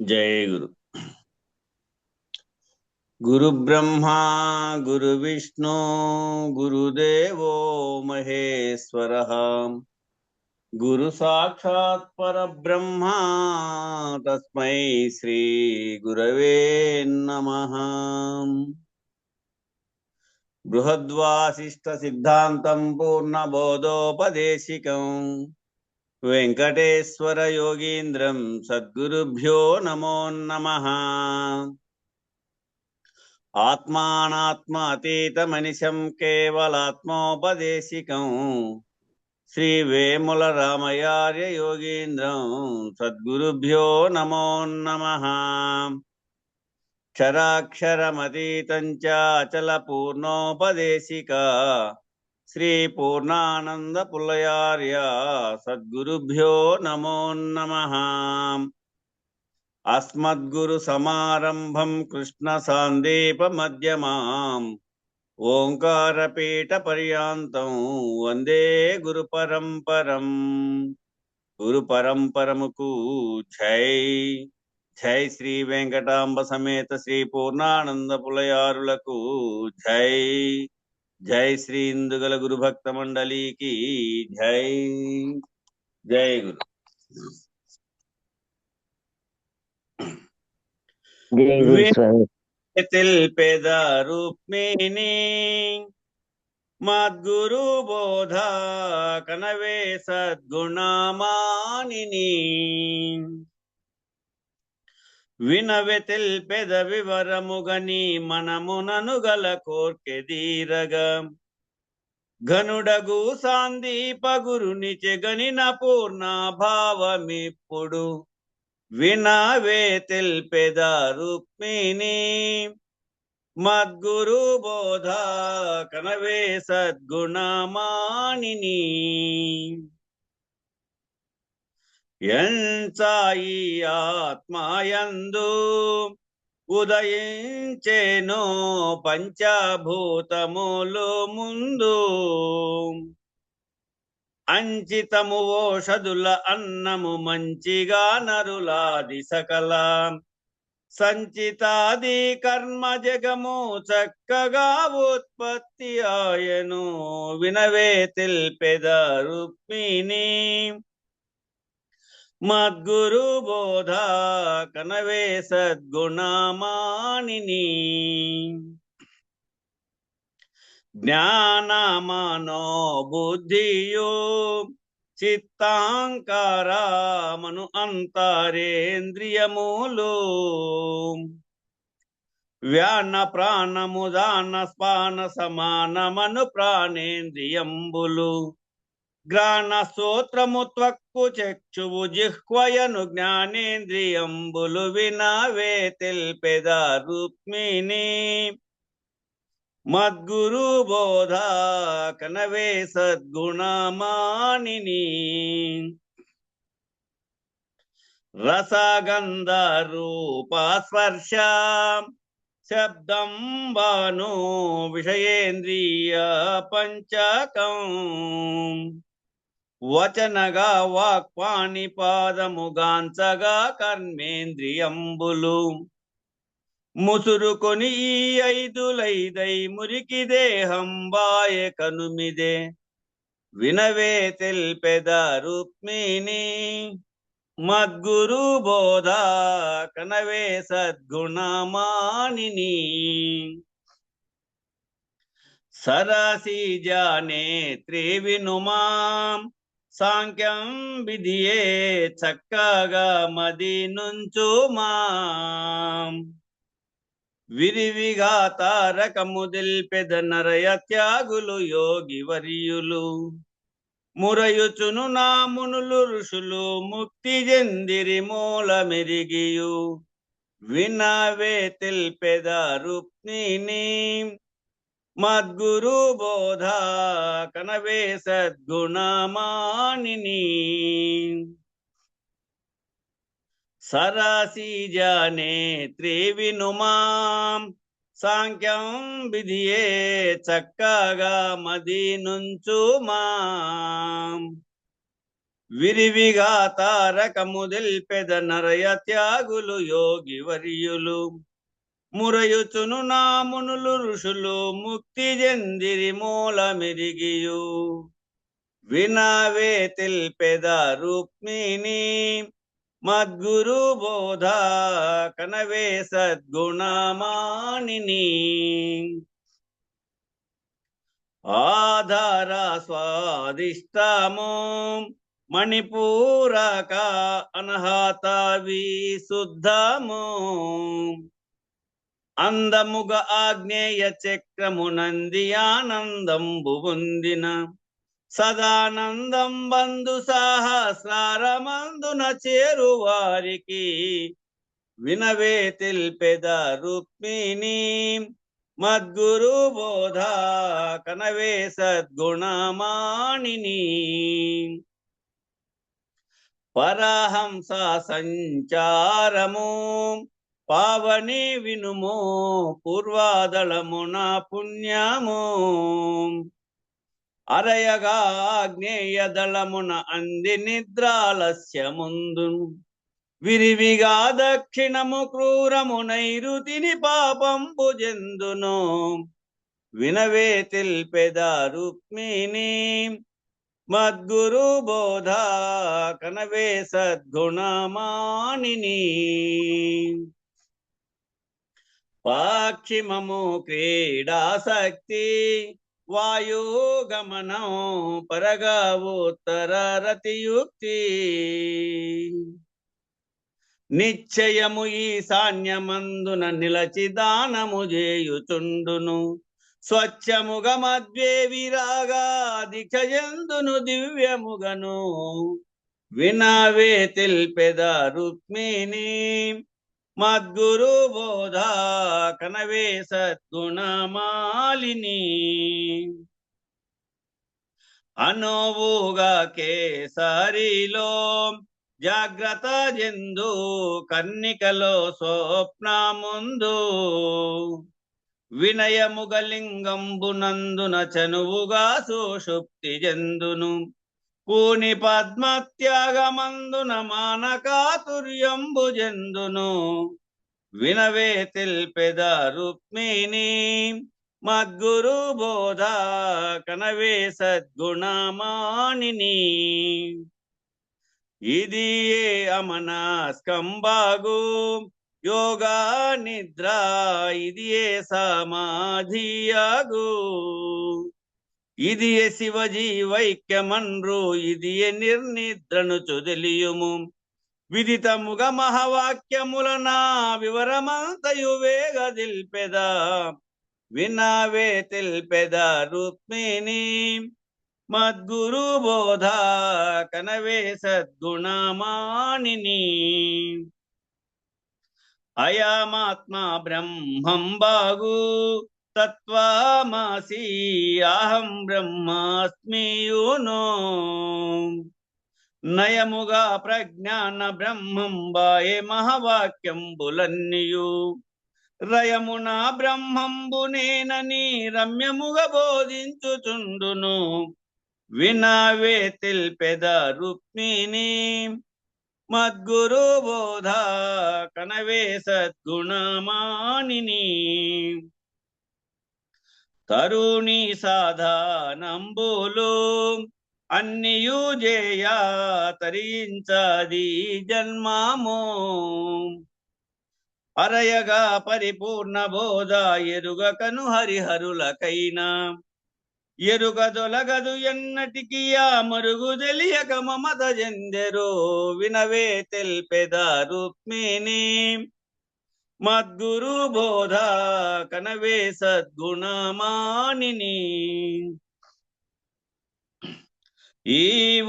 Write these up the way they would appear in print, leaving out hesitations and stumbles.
जय गुरु। गुरु ब्रह्मा गुरु विष्णु गुरुदेवो महेश्वरः गुरु साक्षात् परब्रह्मा तस्मै श्री गुरवे नमः। बृहद्वासिष्ठ सिद्धान्तं पूर्णबोधोपदेशिकं वेंकटेश्वर योगीन्द्रं सद्गुरुभ्यो नमो नमः। आत्मानात्म अतीतमनिशं केवलात्मोपदेशिकं श्री वेमुल रामयार्य योगीन्द्रं सद्गुरुभ्यो नमो नमः। क्षराक्षरमतीतं च अचलपूर्णोपदेशिका श्री पूर्णानंद पुल्लयार्य सद्गुरुभ्यो नमो नमः। अस्मद्गुरु समारंभं कृष्ण सांदीप मध्यमाम् ओंकारपीठ पर्यांतं वंदे गुरु परंपरमुकु जय। जय श्री वेंकटांब समेत श्री पूर्णानंद पुलयारुలకు जय। जय श्री इंदुगल गुरु भक्त मंडली की जय। जय गुरु। जय गुरु स्वामी। तिल्पेद रूक्मिणी मद्गुरु बोधा कनवे सद्गुणमानिनी विनवे तिल्पेद विवरमुगनी मनमुननु गल कोर्केदीरगा घनुडगु सांदीप गुरुनिचे गनिन पूर्ण भावमिప్పుడు विनावे तिल्पेद रूक्मिणी मद्गुरु बोधा कनवे सद्गुणमानिनी ఎంచాయి ఆత్మయందు ఉదయించేనో పంచభూతములు ముందు అంచితము ఓషధుల అన్నము మంచిగా నరులాది సకల సంచితాది కర్మ జగము చక్కగా ఉత్పత్తి ఆయను వినవే తిల్పెద రుక్మిణి మద్గురు బోధా కనవే సద్గుణమానిని జ్ఞానమనో బుద్ధియో చిత్తాంకారమను అంతరేంద్రియములు వ్యాన ప్రాణము దాన స్పాన సమానమను ప్రాణేంద్రియంబులు గ్రాణ స్తోత్రము త్వక్కు చక్షువు జిహ్వయను జ్ఞానేంద్రియంబులు వినవే తిల్పెద రుక్మిణి మద్గురు బోధా కనవే సద్గుణమానిని రసగంధ రూప స్పర్శ శబ్దం బాను విషయేంద్రియ పంచకం వచనగా వాక్పాణి పాదముగాంచగా కర్మేంద్రియంబులు ముసురుకొని ఈ ఐదులైదై మురికి దేహం బాయ కనుమిదే వినవే తిల్పెద రుక్మిణి మద్గురు బోధా కనవే సద్గుణమానిని సరసి జానే త్రివినుమాం సాంఖ్యం విధియే చక్కగా మది నుంచుమాం విరివిగా తారకము దిల్పెద నరయ త్యాగులు యోగి వర్యులు మురయుచును నామునులు ఋషులు ముక్తి జందిరి మూల మెరిగియు వినవే తిల్పెద రుక్మిణి మద్గురు బోధా కనవే సద్గుణమానిని సరసి జానే త్రివినుమాం సాంఖ్యం విధియే చక్కగా మది నుంచుమాం విరివిగా తారకము దిల్పెద నరయ త్యాగులు యోగి వర్యులు మురయుచును నామునులు ఋషులు ముక్తి జందిరి మూల మెరిగియు వినవే తెల్పెద రుక్మిణి మద్గురు బోధ కనవే సద్గుణమానిని ఆధార స్వాదిష్టము మణిపూరక అనహత విశుద్ధము అందముగ ఆగ్నేయ చక్రము నంది ఆనందంబు పొందిన సదానందం బంధు సహస్రారమందున చేరువారికి వినవే తెల్పెద రుక్మిణి మద్గురు బోధ కనవే సద్గుణమానిని పరహంస సంచారము పావని వినుము పూర్వాదళమున పుణ్యము అరయగా ఆగ్నేయ దళమున అంది నిద్రాలస్యముందును విరివిగా దక్షిణము క్రూరము నైరుతిని పాపంబు జందును వినవే తెల్పెద రుక్మిణి మద్గురు బోధ కనవే సద్గుణమానిని పాక్షిమము క్రీడాసక్తి వాయుగమనం పరగా ఉత్తర రతియుక్తి నిశ్చయము ఈశాన్యమందున నిలచి దానము చేయుచుండును స్వచ్ఛముగ మధ్వే విరాగా దీక్షయందును దివ్యముగను వినవే తెల్పెద రుక్మిణి మద్గురు బోధ కనవే సద్గుణమాలిని అనోవుగా కేసరిలో జాగ్రత్త జందు కన్నికలో స్వప్నముందు వినయముగలింగంబునందున చనువుగా సుషుప్తి జందును పూని పద్మత్యాగమందున మానకాతుర్యంబు జందును వినవే తెల్పెద రుక్మిణి మద్గురు బోధ కనవే సద్గుణమానిని ఇది ఏ అమనస్కంబాగు యోగా నిద్ర ఇది ఏ సమాధియాగు ఇది ఏ శివజీవైక్యమన్రు ఇది ఏ నిర్నిద్రను చొదలియుము విదితముగ మహావాక్యముల నా వివరమంతయు వేగ దిల్పెద వినవే తెల్పెద రుక్మిణి మద్గురు బోధ కనవే సద్గుణమానిని అయమాత్మ బ్రహ్మం బాగు తత్వమసి అహం బ్రహ్మాస్మియునో నయముగా ప్రజ్ఞాన బ్రహ్మం బాయే మహావాక్యంబులన్నియు రయమున బ్రహ్మంబునేనని రమ్యముగా బోధించుచుండును వినవే తెల్పెద రుక్మిణి మద్గురు బోధ కనవే సద్గుణమానిని తరుణి సాధనంబులు అన్నియు జేయ తరించది జన్మము అరయగా పరిపూర్ణ బోధ ఎరుగకను హరిహరులకైనా ఎరుగదొలగదు ఎన్నటికి ఆ మరుగు తెలియక మమత జందెరో వినవే తెల్పెద రుక్మిణి మద్గురు బోధ కనవే సద్గుణమానిని ఈ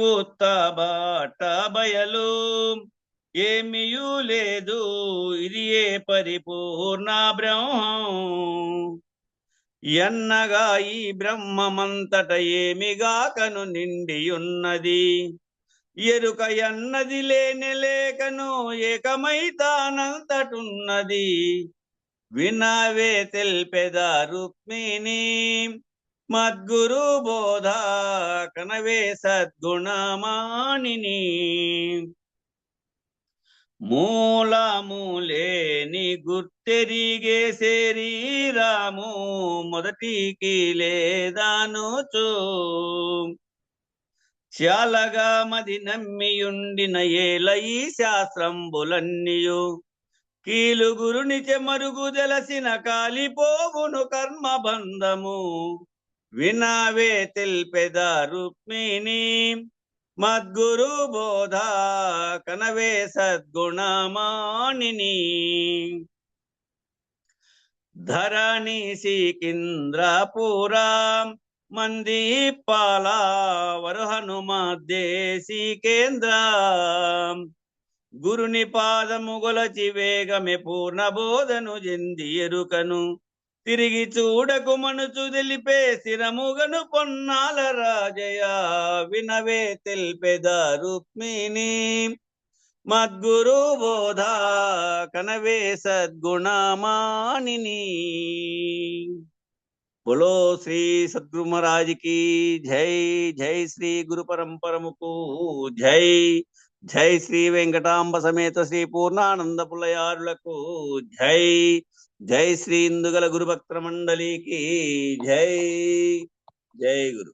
ఉత్త బాట బయలు ఏమియూ లేదు ఇది ఏ పరిపూర్ణ బ్రహ్మం ఎన్నగా ఈ బ్రహ్మమంతట ఏమిగాకను నిండియున్నది ఎరుక ఎన్నది లేని లేకను ఏకమై తానంతటున్నది వినవే తెల్పెద రుక్మిణి మద్గురు బోధ కనవే సద్గుణమానిని మూలములేని గుర్తెరిగే శరీరాము మొదటికి లేదానుచు చాలగా మది నమ్మియుండిన ఏల ఈ శాస్త్రంబులన్నీయు కీలు గురుని చెమరుగు తెలసిన కాలిపోవును కర్మబంధము వినావే తెల్పెద రుక్మిణి మద్గురు బోధ కనవే సద్గుణమానిని ధరణి సికింద్రపురా మందీపాల వరహనుమద్దేశీ కేంద్ర గురుని పాదము గొలచి వేగమే పూర్ణ బోధను చెంది ఎరుకను తిరిగి చూడకు మనుచు తెలిపే స్థిరముగను పొన్నాల రాజయ వినవే తెల్పెద రుక్మిణి మద్గురు బోధ కనవే సద్గుణమానిని बोलो श्री सद्गुरु महाराज की जय। जय श्री गुरु परंपरमुకు जय। जय श्री వెంకటాంబ సమేత శ్రీ పూర్ణానంద పుల్లయారులకు జై। జై శ్రీ ఇందుగల గురు భక్త మండలికి జై। జై గురు।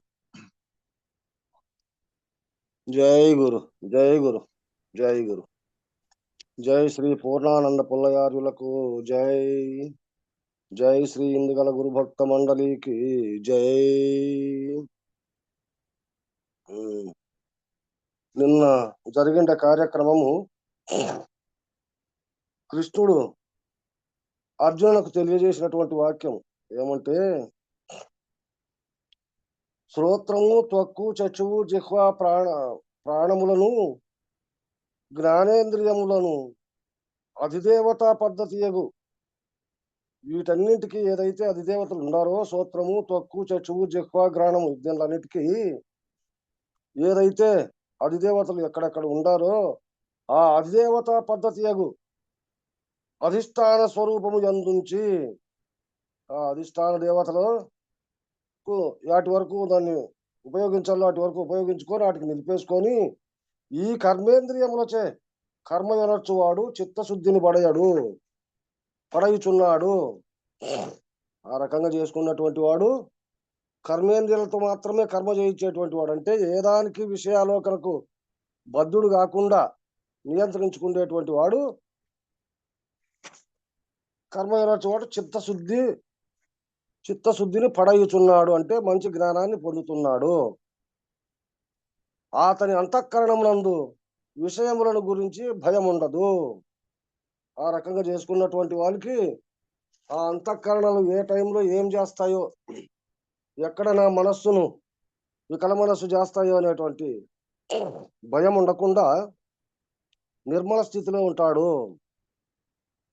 జై గురు జై గురు జై గురు। జై శ్రీ పూర్ణానంద పుల్లయారులకు జై। జై శ్రీ ఇందుగల గురు భక్త మండలికి జై। నిన్న జరిగిన కార్యక్రమము కృష్ణుడు అర్జునులకు తెలియజేసినటువంటి వాక్యం ఏమంటే శ్రోత్రము త్వక్కు చక్షువు జిహ్వ ప్రాణములను జ్ఞానేంద్రియములను అధిదేవతా పద్ధతియగు వీటన్నింటికి ఏదైతే అధిదేవతలు ఉన్నారో శ్రోత్రము త్వక్కు చక్షువు జిహ్వ ఘ్రాణము దీనిలన్నిటికీ ఏదైతే అధిదేవతలు ఎక్కడెక్కడ ఉండారో ఆ అధిదేవతా పద్ధతియగు అధిష్టాన స్వరూపము యందుంచి ఆ అధిష్టాన దేవతలకు వాటి వరకు దాన్ని ఉపయోగించాలో వాటి వరకు ఉపయోగించుకొని వాటికి నిలిపేసుకొని ఈ కర్మేంద్రియములచే కర్మ వినర్చువాడు చిత్తశుద్ధిని పడయుచున్నాడు। ఆ రకంగా చేసుకున్నటువంటి వాడు కర్మేంద్రియాలతో మాత్రమే కర్మ చేయించేటువంటి వాడు, అంటే ఏ దానికి విషయాలోకనకు బద్ధుడు కాకుండా నియంత్రించుకునేటువంటి వాడు కర్మ వినర్చువాడు చిత్తశుద్ధిని పడయుచున్నాడు, అంటే మంచి జ్ఞానాన్ని పొందుతున్నాడు। అతని అంతఃకరణమునందు విషయములను గురించి భయం ఉండదు। ఆ రకంగా చేసుకున్నటువంటి వాళ్ళకి ఆ అంతఃకరణలు ఏ టైంలో ఏం చేస్తాయో, ఎక్కడ నా మనస్సును వికల మనస్సు చేస్తాయో అనేటువంటి భయం ఉండకుండా నిర్మల స్థితిలో ఉంటాడు।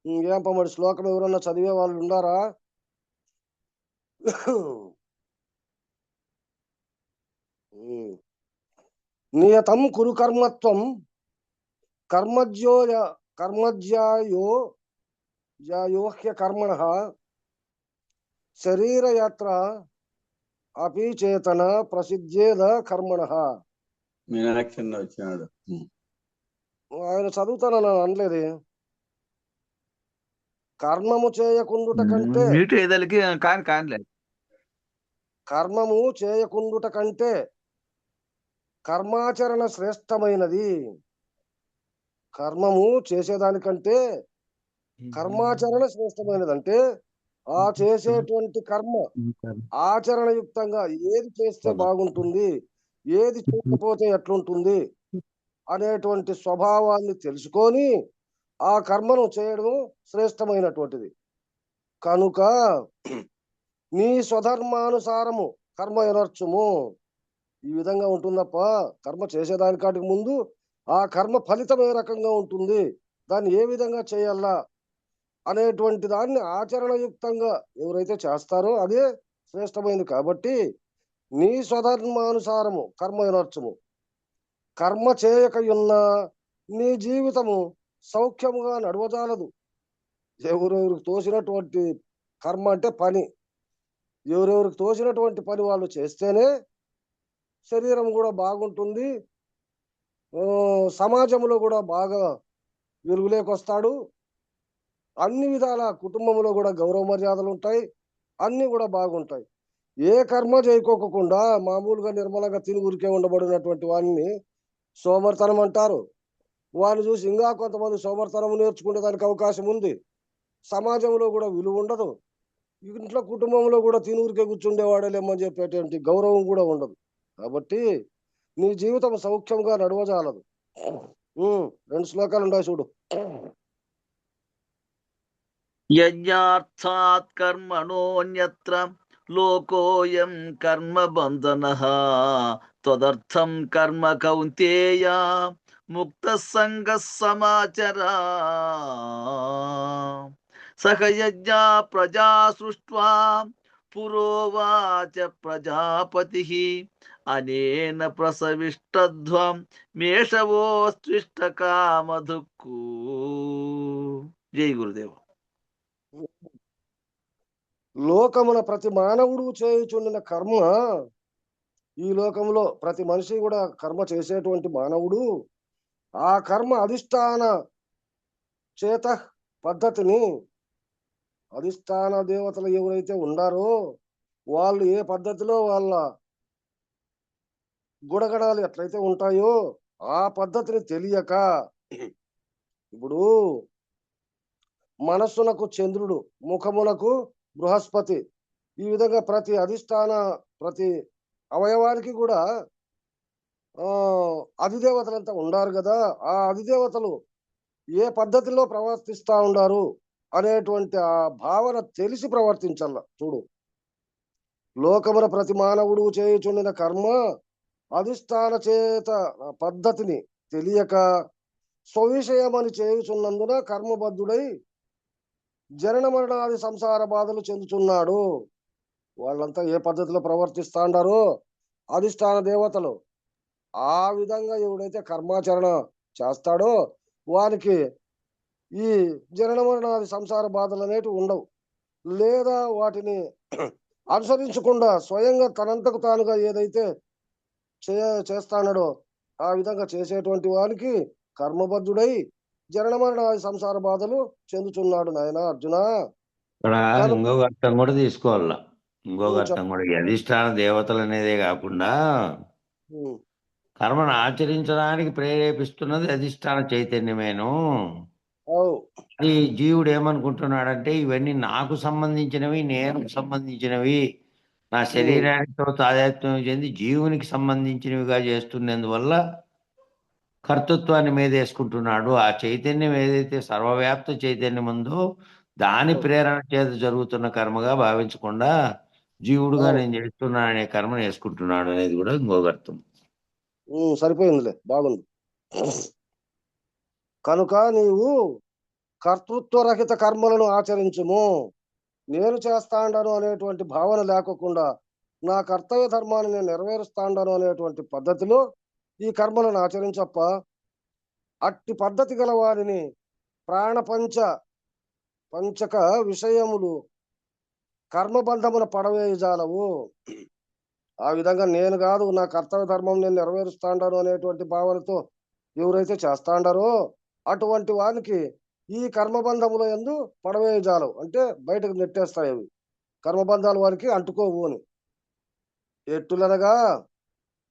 ఏం మరి శ్లోకం ఎవరన్నా చదివే వాళ్ళు ఉండారా? నియతం కురు కర్మత్వం కర్మజ్యాయోహ్య కర్మణః శరీరయాత్ర అపి చేతన ప్రసిద్ధేద కర్మణః। మీనాక్షి వచ్చినాడు, ఆయన చదువుతానని అనలేదు। కర్మము చేయకుండుట కంటే కర్మము చేయకుండుట కంటే కర్మాచరణ శ్రేష్టమైనది। కర్మము చేసేదానికంటే కర్మాచరణ శ్రేష్టమైనది, అంటే ఆ చేసేటువంటి కర్మ ఆచరణయుక్తంగా ఏది చేస్తే బాగుంటుంది, ఏది చేయకపోతే ఎట్లుంటుంది అనేటువంటి స్వభావాన్ని తెలుసుకొని ఆ కర్మను చేయడం శ్రేష్టమైనటువంటిది। కనుక నీ స్వధర్మానుసారము కర్మ ఎనర్చుము, ఈ విధంగా ఉంటుందప్ప। కర్మ చేసేదానికాటికి ముందు ఆ కర్మ ఫలితం ఏ రకంగా ఉంటుంది, దాన్ని ఏ విధంగా చేయాలా అనేటువంటి దాన్ని ఆచరణయుక్తంగా ఎవరైతే చేస్తారో అదే శ్రేష్టమైనది। కాబట్టి నీ స్వధర్మానుసారము కర్మ ఎనర్చుము, కర్మ చేయకయున్న నీ జీవితము సౌఖ్యముగా నడవజాలదు। ఎవరెవరికి తోసినటువంటి కర్మ అంటే పని, ఎవరెవరికి తోచినటువంటి పని వాళ్ళు చేస్తేనే శరీరం కూడా బాగుంటుంది, సమాజంలో కూడా బాగా వెలుగులేకొస్తాడు, అన్ని విధాల కుటుంబంలో కూడా గౌరవ మర్యాదలు ఉంటాయి, అన్ని కూడా బాగుంటాయి. ఏ కర్మ చేయకోకుండా మామూలుగా నిర్మలంగా తిని ఊరికే ఉండబడినటువంటి వాడిని సోమర్తనం అంటారు. వాడిని చూసి ఇంకా కొంతమంది సోమర్తనం నేర్చుకునే దానికి అవకాశం ఉంది. సమాజంలో కూడా విలువ ఉండదు, ఇంట్లో కుటుంబంలో కూడా తిని ఊరికే కూర్చుండేవాడేలేమని చెప్పేటువంటి గౌరవం కూడా ఉండదు. కాబట్టి నీ జీవితం సౌఖ్యంగా నడవజాలదు. 2 శ్లోకాలు ఉన్నాయి చూడు. యజ్ఞార్థాత్ కర్మణోన్యత్ర లోకోయం కర్మ బంధనః త్వదర్థం కర్మ కౌంతేయ ముక్త సంగః సమాచరా సహ యజ్ఞా ప్రజా సృష్ట్వా పురోవాచ ప్రజాపతిః అనేన ప్రసవిష్టధ్వం మేషవోస్త్విష్ట కామధుక్కు. జై గురుదేవ. లోకమున ప్రతి మానవుడు చేయుచుండిన కర్మ, ఈ లోకంలో ప్రతి మనిషి కూడా కర్మ చేసేటువంటి మానవుడు ఆ కర్మ అధిష్టాన చేత పద్ధతిని, అధిష్టాన దేవతలు ఎవరైతే ఉండారో వాళ్ళు ఏ పద్ధతిలో వాళ్ళ గుణగణాలు ఎట్లయితే ఉంటాయో ఆ పద్ధతిని తెలియక, ఇప్పుడు మనస్సునకు చంద్రుడు, ముఖమునకు బృహస్పతి, ఈ విధంగా ప్రతి అధిష్టాన ప్రతి అవయవానికి కూడా అధిదేవతలంతా ఉండారు కదా. ఆ అధిదేవతలు ఏ పద్ధతిలో ప్రవర్తిస్తా ఉండారు అనేటువంటి ఆ భావన తెలిసి ప్రవర్తించాల. చూడు, లోకమున ప్రతి మానవుడు చేయుచుండిన కర్మ అధిష్టాన చేత పద్ధతిని తెలియక స్వవిషయమని చేయుచున్నందున కర్మబద్ధుడై జనన మరణాది సంసార బాధలు చెందుతున్నాడు. వాళ్ళంతా ఏ పద్ధతిలో ప్రవర్తిస్తాండారో అధిష్టాన దేవతలు ఆ విధంగా ఎవడైతే కర్మాచరణ చేస్తాడో వానికి ఈ జనన మరణాది సంసార బాధలు అనేటివి ఉండవు. లేదా వాటిని అనుసరించకుండా స్వయంగా తనంతకు తానుగా ఏదైతే చేస్తాడో ఆ విధంగా చేసేటువంటి వానికి కర్మబద్ధుడై జనన మరణాది సంసార బాధలు చెందుతున్నాడు. నాయన అర్జున, ఇక్కడ ఇంకొక అర్థం కూడా తీసుకోవాల. ఇంకొక అర్థం కూడా, ఈ అధిష్టాన దేవతలు అనేదే కాకుండా కర్మను ఆచరించడానికి ప్రేరేపిస్తున్నది అధిష్టాన చైతన్యమేను. ఈ జీవుడు ఏమనుకుంటున్నాడంటే ఇవన్నీ నాకు సంబంధించినవి, నేను సంబంధించినవి, నా శరీరానితో తాదాత్మ్యం చెంది జీవునికి సంబంధించినవిగా చేస్తున్నందువల్ల కర్తృత్వాన్ని మీదేసుకుంటున్నాడు. ఆ చైతన్యం ఏదైతే సర్వవ్యాప్త చైతన్యం ఉందో దాని ప్రేరణ చేత జరుగుతున్న కర్మగా భావించకుండా జీవుడుగా నేను చేస్తున్నాను అనే కర్మను వేసుకుంటున్నాడు అనేది కూడా ఇంకొక అర్థం. సరిపోయిందిలే, బాగుంది. కనుక నీవు కర్తృత్వరహిత కర్మలను ఆచరించుము. నేను చేస్తాండను అనేటువంటి భావన లేకోకుండా నా కర్తవ్య ధర్మాన్ని నేను నెరవేరుస్తాండను అనేటువంటి పద్ధతిలో ఈ కర్మలను ఆచరించప్ప. అట్టి పద్ధతి గల వారిని పంచక విషయములు కర్మబంధమున పడవేయజాలవు. ఆ విధంగా నేను కాదు, నా కర్తవ్య ధర్మం నేను నెరవేరుస్తాండాను అనేటువంటి భావనతో ఎవరైతే చేస్తాండారో అటువంటి వారికి ఈ కర్మబంధముల యందు పడవేయజాలవు, అంటే బయటకు నెట్టేస్తాయి అవి. కర్మబంధాలు వారికి అంటుకోవు అని. ఎట్టులనగా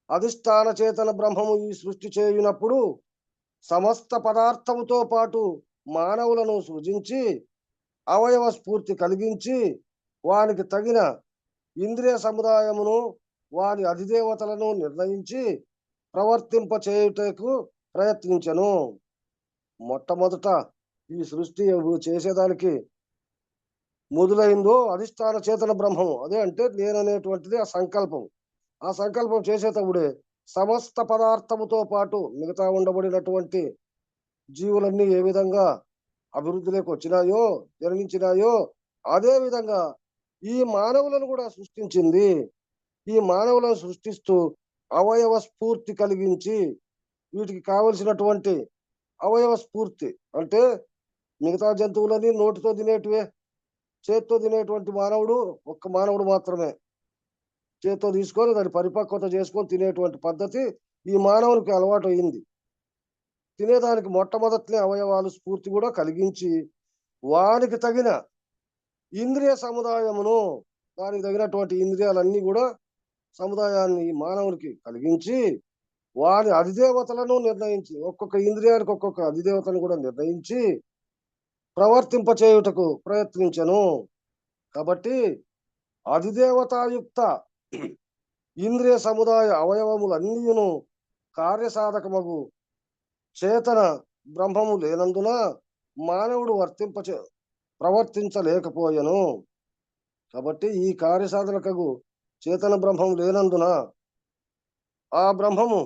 అధిష్టాన చేతన బ్రహ్మము ఈ సృష్టి చేయునప్పుడు సమస్త పదార్థముతో పాటు మానవులను సృజించి అవయవ స్ఫూర్తి కలిగించి వానికి తగిన ఇంద్రియ సముదాయమును వారి అధిదేవతలను నిర్ణయించి ప్రవర్తింప చేయుటకు ప్రయత్నించెను. మొట్టమొదట ఈ సృష్టి చేసేదానికి మొదలైందో అధిష్టాన చేతన బ్రహ్మము, అదే అంటే నేననేటువంటిది ఆ సంకల్పం. ఆ సంకల్పం చేసేటప్పుడే సమస్త పదార్థముతో పాటు మిగతా ఉండబడినటువంటి జీవులన్నీ ఏ విధంగా అభివృద్ధిలోకి వచ్చినాయో జన్మించినాయో అదే విధంగా ఈ మానవులను కూడా సృష్టించింది. ఈ మానవులను సృష్టిస్తూ అవయవ స్ఫూర్తి కలిగించి వీటికి కావలసినటువంటి అవయవ స్ఫూర్తి అంటే మిగతా జంతువులని నోటితో తినేటివే, చేత్తో తినేటువంటి మానవుడు ఒక్క మానవుడు మాత్రమే. చేత్తో తీసుకొని దాన్ని పరిపక్వత చేసుకొని తినేటువంటి పద్ధతి ఈ మానవునికి అలవాటు అయింది. తినేదానికి మొట్టమొదటినే అవయవాలు స్ఫూర్తి కూడా కలిగించి వానికి తగిన ఇంద్రియ సముదాయమును, దానికి తగినటువంటి ఇంద్రియాలన్నీ కూడా సముదాయాన్ని ఈ మానవునికి కలిగించి వారి అధిదేవతలను నిర్ణయించి, ఒక్కొక్క ఇంద్రియానికి ఒక్కొక్క అధిదేవతను కూడా నిర్ణయించి ప్రవర్తింపచేయుటకు ప్రయత్నించెను. కాబట్టి అధిదేవతాయుక్త ఇంద్రియ సముదాయ అవయవములన్నీయును కార్యసాధకమగు చేతన బ్రహ్మము లేనందున మానవుడు ప్రవర్తించలేకపోయెను. కాబట్టి ఈ కార్యసాధనకగు చేతన బ్రహ్మము లేనందున ఆ బ్రహ్మము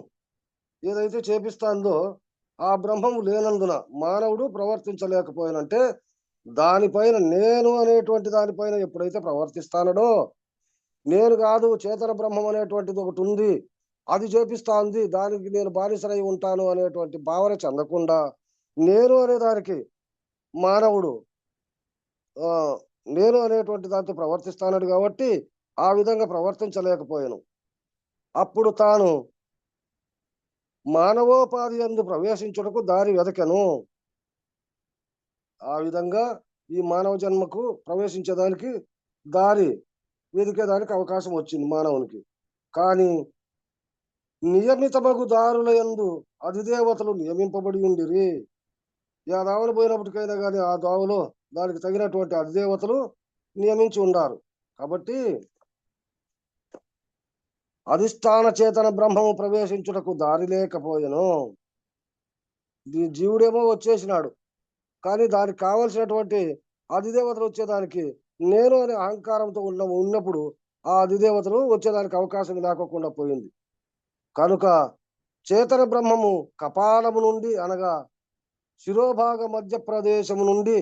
ఏదైతే చేపిస్తాందో ఆ బ్రహ్మము లేనందున మానవుడు ప్రవర్తించలేకపోయానంటే దానిపైన నేను అనేటువంటి దానిపైన ఎప్పుడైతే ప్రవర్తిస్తానడో, నేను కాదు చేతన బ్రహ్మం అనేటువంటిది ఒకటి ఉంది, అది చేపిస్తాంది, దానికి నేను బానిసరై ఉంటాను అనేటువంటి భావన చెందకుండా నేను అనే దానికి మానవుడు నేను అనేటువంటి దాంతో ప్రవర్తిస్తానడు. కాబట్టి ఆ విధంగా ప్రవర్తించలేకపోయాను. అప్పుడు తాను మానవోపాధి యందు ప్రవేశించుటకు దారి వెదకెను. ఆ విధంగా ఈ మానవ జన్మకు ప్రవేశించేదానికి దారి వెదికేదానికి అవకాశం వచ్చింది మానవునికి. కానీ నియమితమగు దారుల యందు అధిదేవతలు నియమింపబడి ఉండిరి. ఆ దావలు పోయినప్పటికైనా కానీ ఆ దావలో దానికి తగినటువంటి అధిదేవతలు నియమించి ఉండారు. కాబట్టి అధిష్టాన చేతన బ్రహ్మము ప్రవేశించుటకు దారి లేకపోయెను. జీవుడేమో వచ్చేసినాడు, కానీ దానికి కావలసినటువంటి అధిదేవతలు వచ్చేదానికి నేను అనే అహంకారంతో ఉన్నప్పుడు ఆ అధిదేవతలు వచ్చేదానికి అవకాశం లేకోకుండా పోయింది. కనుక చేతన బ్రహ్మము కపాలము నుండి అనగా శిరోభాగ మధ్య ప్రదేశము నుండి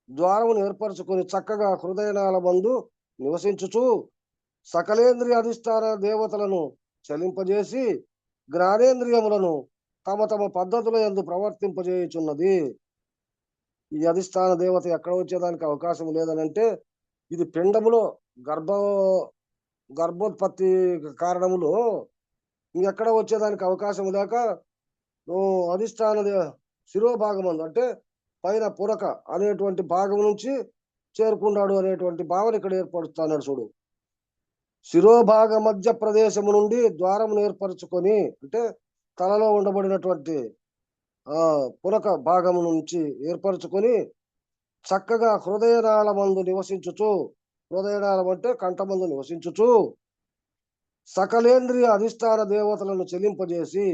ద్వారమును ఏర్పరచుకొని చక్కగా హృదయనాళ బందు నివసించుచు సకలేంద్రియ అధిష్టాన దేవతలను చలింపజేసి జ్ఞానేంద్రియములను తమ తమ పద్ధతుల యందు ప్రవర్తింపజేయుచున్నది. ఈ అధిష్టాన దేవత ఎక్కడ వచ్చేదానికి అవకాశం లేదనంటే ఇది పిండములో గర్భోత్పత్తి కారణములో ఇంకెక్కడ వచ్చేదానికి అవకాశం లేక అధిష్టాన శిరోభాగం అంటే పైన పురక అనేటువంటి భాగం నుంచి చేరుకున్నాడు అనేటువంటి భావన ఇక్కడ ఏర్పడుతున్నాడు. చూడు, శిరోభాగ మధ్య ప్రదేశము నుండి ద్వారమును ఏర్పరచుకొని అంటే తలలో ఉండబడినటువంటి పురక భాగము నుంచి ఏర్పరచుకొని చక్కగా హృదయనాళమందు నివసించుచు, హృదయనాళం అంటే కంఠమందు నివసించుచు సకలేంద్రియ అధిష్టాన దేవతలను చెలింపజేసి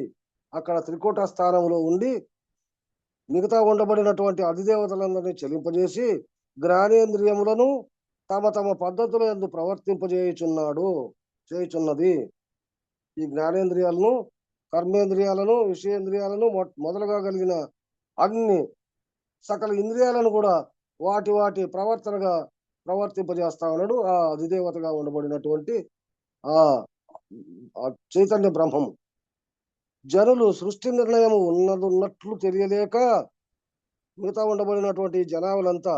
అక్కడ త్రికూట స్థానంలో ఉండి మిగతా ఉండబడినటువంటి అధిదేవతలందరినీ చెలింపజేసి జ్ఞానేంద్రియములను తమ తమ పద్ధతుల యందు చేయుచున్నది. ఈ జ్ఞానేంద్రియాలను, కర్మేంద్రియాలను, విషయేంద్రియాలను మొదలుగా కలిగిన అన్ని సకల ఇంద్రియాలను కూడా వాటి వాటి ప్రవర్తనగా ప్రవర్తింపజేస్తా ఉన్నాడు ఆ అధిదేవతగా ఉండబడినటువంటి ఆ చైతన్య బ్రహ్మము. జనులు సృష్టి నిర్ణయము ఉన్నట్లు తెలియలేక మిగతా ఉండబడినటువంటి జనాభాలంతా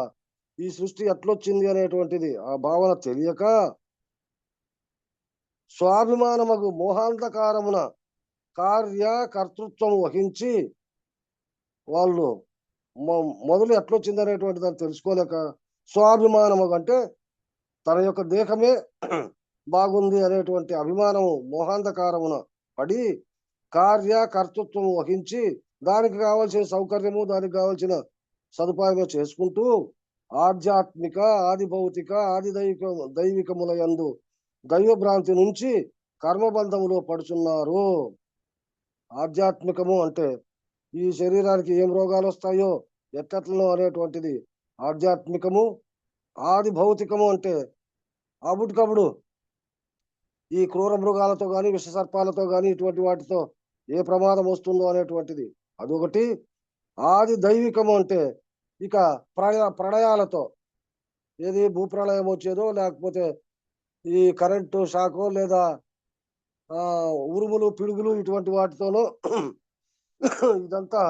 ఈ సృష్టి ఎట్లొచ్చింది అనేటువంటిది ఆ భావన తెలియక స్వాభిమానమగు మోహాంధకారమున కర్తృత్వం వహించి వాళ్ళు మొదలు ఎట్లొచ్చింది అనేటువంటి దాన్ని తెలుసుకోలేక స్వాభిమానము అంటే తన యొక్క దేహమే బాగుంది అనేటువంటి అభిమానము మోహాంధకారమున పడి కర్తృత్వం వహించి దానికి కావాల్సిన సౌకర్యము, దానికి కావాల్సిన సదుపాయము చేసుకుంటూ ఆధ్యాత్మిక, ఆది భౌతిక, ఆది దైవికముల యందు దైవభ్రాంతి నుంచి కర్మబంధములో పడుచున్నారు. ఆధ్యాత్మికము అంటే ఈ శరీరానికి ఏం రోగాలు వస్తాయో ఎట్టట్లనో అనేటువంటిది ఆధ్యాత్మికము. ఆది భౌతికము అంటే అబుటికబుడు ఈ క్రూర మృగాలతో కానీ విషసర్పాలతో కానీ ఇటువంటి వాటితో ఏ ప్రమాదం వస్తుందో అనేటువంటిది అదొకటి. ఆది దైవికము అంటే ఇక ప్రళయాలతో ఏది భూప్రళయం వచ్చేదో లేకపోతే ఈ కరెంటు షాకో లేదా ఉరుములు పిడుగులు ఇటువంటి వాటితోనో ఇదంతా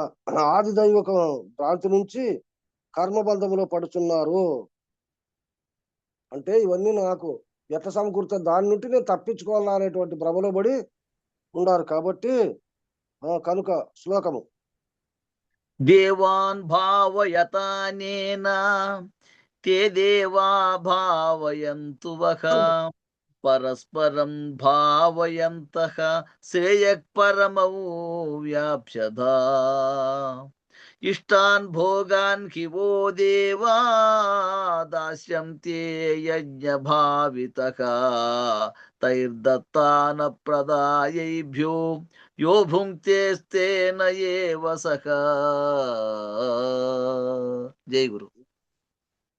ఆది దైవిక భ్రాంతి నుంచి కర్మబంధములో పడుతున్నారు. అంటే ఇవన్నీ నాకు ఎట్లా సమకూర్తే దాని నుండి నేను తప్పించుకోవాలా అనేటువంటి భ్రమలో పడి ఉన్నారు. కాబట్టి కనుక శ్లోకము దేవాన్ భావయతానేన తే దేవా భావయంతు వః పరస్పరం భావయంతః శ్రేయః పరమౌ వ్యాప్స్యధా ఇష్టాన్ భోగాన్ హి వో దేవా దాస్యంతే యజ్ఞ భావితః తైర్దత్తాన ప్రదాయైభ్యో యో భుంక్తేస్తేన ఏవ సఖ. జై గురు.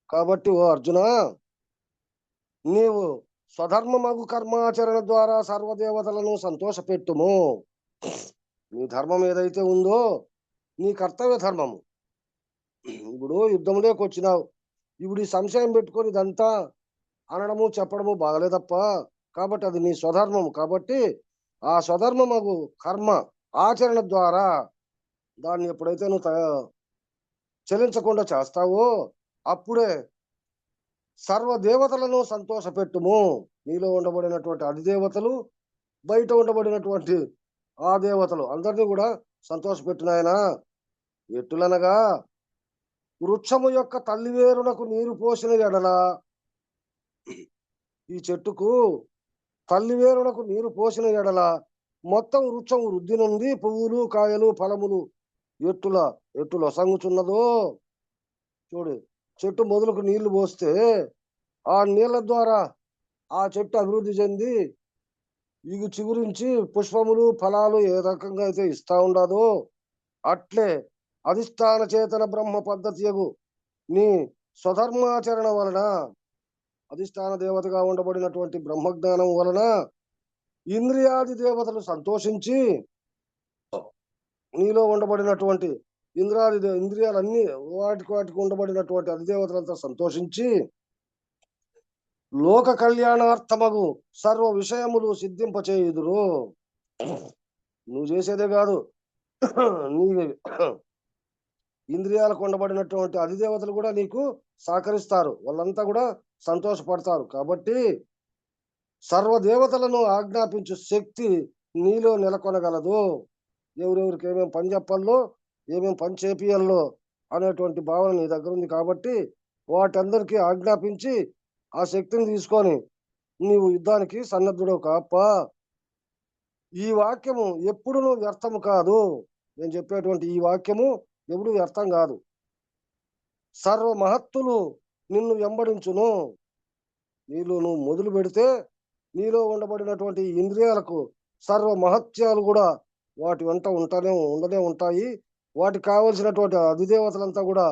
కాబట్టి ఓ అర్జున, నీవు స్వధర్మమగు కర్మాచరణ ద్వారా సర్వదేవతలను సంతోషపెట్టుము. నీ ధర్మం ఏదైతే ఉందో నీ కర్తవ్య ధర్మము. ఇప్పుడు యుద్ధంలోకి వచ్చినావు, ఇప్పుడు ఈ సంశయం పెట్టుకొని ఇదంతా అనడము చెప్పడము బాగలేదప్ప. కాబట్టి అది నీ స్వధర్మము. కాబట్టి ఆ స్వధర్మమగు కర్మ ఆచరణ ద్వారా దాన్ని ఎప్పుడైతే నువ్వు చెలించకుండా చేస్తావో అప్పుడే సర్వదేవతలను సంతోషపెట్టుము. నీలో ఉండబడినటువంటి అధిదేవతలు, బయట ఉండబడినటువంటి ఆ దేవతలు అందరినీ కూడా సంతోషపెట్టినాయన. ఎట్టులనగా వృక్షము యొక్క తల్లివేరునకు నీరు పోసిన ఎడల, ఈ చెట్టుకు తల్లివేరునకు నీరు పోసిన ఎడల మొత్తం వృక్షం వృద్ధి నుండి పువ్వులు కాయలు ఫలములు ఎట్టుల సంగుచున్నదో. చూడు, చెట్టు మొదలుకు నీళ్లు పోస్తే ఆ నీళ్ల ద్వారా ఆ చెట్టు అభివృద్ధి చెంది ఇగు చిగురించి పుష్పములు ఫలాలు ఏ రకంగా అయితే ఇస్తా ఉండదో అట్లే అధిష్టాన చేతన బ్రహ్మ పద్ధతియగు నీ స్వధర్మాచరణ వలన, అధిష్టాన దేవతగా ఉండబడినటువంటి బ్రహ్మజ్ఞానం వలన ఇంద్రియాది దేవతలు సంతోషించి, నీలో ఉండబడినటువంటి ఇంద్రియాలన్నీ వాటికి ఉండబడినటువంటి అధిదేవతలంతా సంతోషించి లోక కళ్యాణార్థమగు సర్వ విషయములు సిద్ధింపచేయుదురు. నువ్వు చేసేదే కాదు, నీ ఇంద్రియాలకు ఉండబడినటువంటి అధిదేవతలు కూడా నీకు సహకరిస్తారు. వాళ్ళంతా కూడా సంతోషపడతారు. కాబట్టి సర్వదేవతలను ఆజ్ఞాపించు శక్తి నీలో నెలకొనగలదు. ఎవరెవరికి ఏమేమి పని చెప్పాలో, ఏమేమి పని చేపియాలో అనేటువంటి భావన నీ దగ్గర ఉంది. కాబట్టి వాటందరికీ ఆజ్ఞాపించి ఆ శక్తిని తీసుకొని నీవు యుద్ధానికి సన్నద్ధుడవు కాప్ప. ఈ వాక్యము ఎప్పుడు వ్యర్థము కాదు. నేను చెప్పేటువంటి ఈ వాక్యము ఎప్పుడు వ్యర్థం కాదు. సర్వ మహత్తులు నిన్ను వెంబడించును. నువ్వు మొదలు పెడితే నీలో ఉండబడినటువంటి ఇంద్రియాలకు సర్వ మహత్యాలు కూడా వాటి వెంట ఉండనే ఉంటాయి. వాటికి కావలసినటువంటి అధిదేవతలంతా కూడా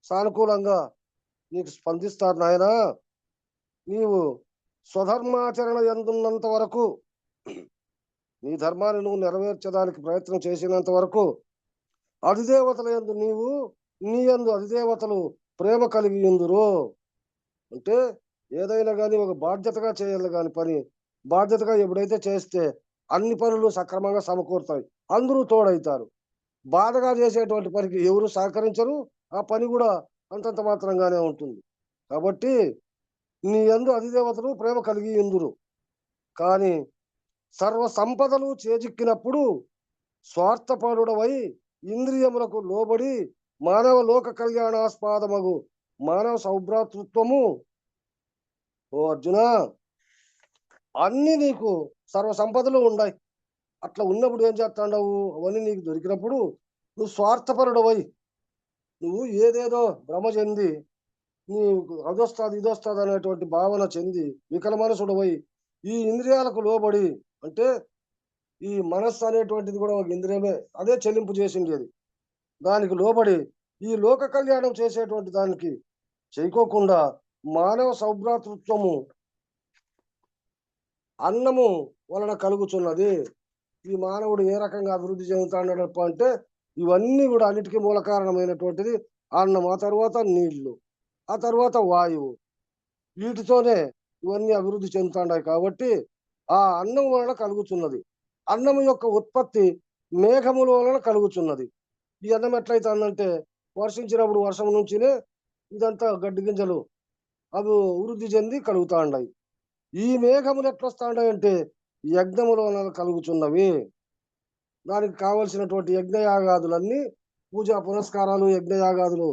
సానుకూలంగా నీకు స్పందిస్తారు. నాయన, నీవు స్వధర్మాచరణ ఎందున్నంత వరకు, నీ ధర్మాన్ని నువ్వు నెరవేర్చడానికి ప్రయత్నం చేసినంత వరకు అధిదేవతల యందు నీ యందు అధిదేవతలు ప్రేమ కలిగి ఉందురు. అంటే ఏదైనా కానీ ఒక బాధ్యతగా చేయాలి కానీ పని బాధ్యతగా ఎప్పుడైతే చేస్తే అన్ని పనులు సక్రమంగా సమకూరుతాయి, అందరూ తోడైతారు. బాధగా చేసేటువంటి పనికి ఎవరు సహకరించరు, ఆ పని కూడా అంతంత మాత్రంగానే ఉంటుంది. కాబట్టి నీ యందు అధిదేవతలు ప్రేమ కలిగి ఉందురు. కానీ సర్వ సంపదలు చేజిక్కినప్పుడు స్వార్థపరుడవై ఇంద్రియములకు లోబడి మానవ లోక కళ్యాణాస్పాదమగు మానవ సౌభ్రాతృత్వము, ఓ అర్జున, అన్ని నీకు సర్వ సంపదలు ఉన్నాయి. అట్లా ఉన్నప్పుడు ఏం చేస్తాండవు? అవన్నీ నీకు దొరికినప్పుడు నువ్వు స్వార్థపరుడవై నువ్వు ఏదేదో భ్రమ చెంది నీకు అదొస్తుంది ఇదొస్తుంది అనేటువంటి భావన చెంది వికల మనసుడవై ఈ ఇంద్రియాలకు లోబడి, అంటే ఈ మనస్సు అనేటువంటిది కూడా ఒక ఇంద్రియమే, అదే చెల్లింపు చేసిండేది. దానికి లోబడి ఈ లోక కళ్యాణం చేసేటువంటి దానికి చేయకోకుండా మానవ సౌభ్రాతృత్వము అన్నము వలన కలుగుతున్నది. ఈ మానవుడు ఏ రకంగా అభివృద్ధి చెందుతాడప్ప అంటే ఇవన్నీ కూడా అన్నిటికీ మూల కారణమైనటువంటిది అన్నం, ఆ తర్వాత నీళ్లు, ఆ తర్వాత వాయువు. వీటితోనే ఇవన్నీ అభివృద్ధి చెందుతాయి. కాబట్టి ఆ అన్నం వలన కలుగుతున్నది. అన్నం యొక్క ఉత్పత్తి మేఘముల వలన కలుగుతున్నది. ఈ అన్నం ఎట్లయితుందంటే వర్షించినప్పుడు వర్షం నుంచినే ఇదంతా గడ్డి గింజలు అవి వృద్ధి చెంది కలుగుతా ఉన్నాయి. ఈ మేఘములు ఎట్లా వస్తాయంటే యజ్ఞముల వలన కలుగుతున్నవి. దానికి కావలసినటువంటి యజ్ఞయాగాదులన్నీ పూజా పురస్కారాలు యజ్ఞయాగాదులు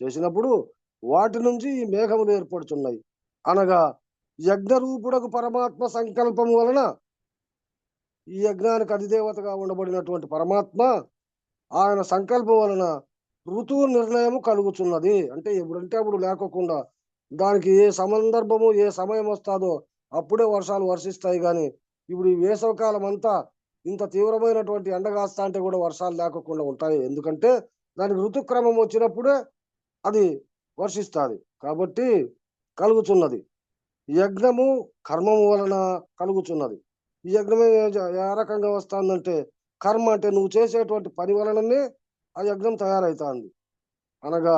చేసినప్పుడు వాటి నుంచి ఈ మేఘములు ఏర్పడుతున్నాయి. అనగా యజ్ఞరూపుడకు పరమాత్మ సంకల్పము వలన ఈ యజ్ఞానికి అధిదేవతగా ఉండబడినటువంటి పరమాత్మ ఆయన సంకల్పం వలన ఋతువు నిర్ణయము కలుగుతున్నది. అంటే ఎప్పుడంటే అప్పుడు లేకోకుండా దానికి ఏ సందర్భము ఏ సమయం వస్తాదో అప్పుడే వర్షాలు వర్షిస్తాయి. కానీ ఇప్పుడు ఈ వేసవకాలం అంతా ఇంత తీవ్రమైనటువంటి ఎండ కాస్తా అంటే కూడా వర్షాలు లేకోకుండా ఉంటాయి. ఎందుకంటే దానికి ఋతుక్రమం వచ్చినప్పుడే అది వర్షిస్తుంది. కాబట్టి కలుగుతున్నది. యజ్ఞము కర్మము వలన కలుగుతున్నది. ఈ యజ్ఞమే ఏ రకంగా వస్తుందంటే కర్మ అంటే నువ్వు చేసేటువంటి పని వలననే ఆ యజ్ఞం తయారైతుంది. అనగా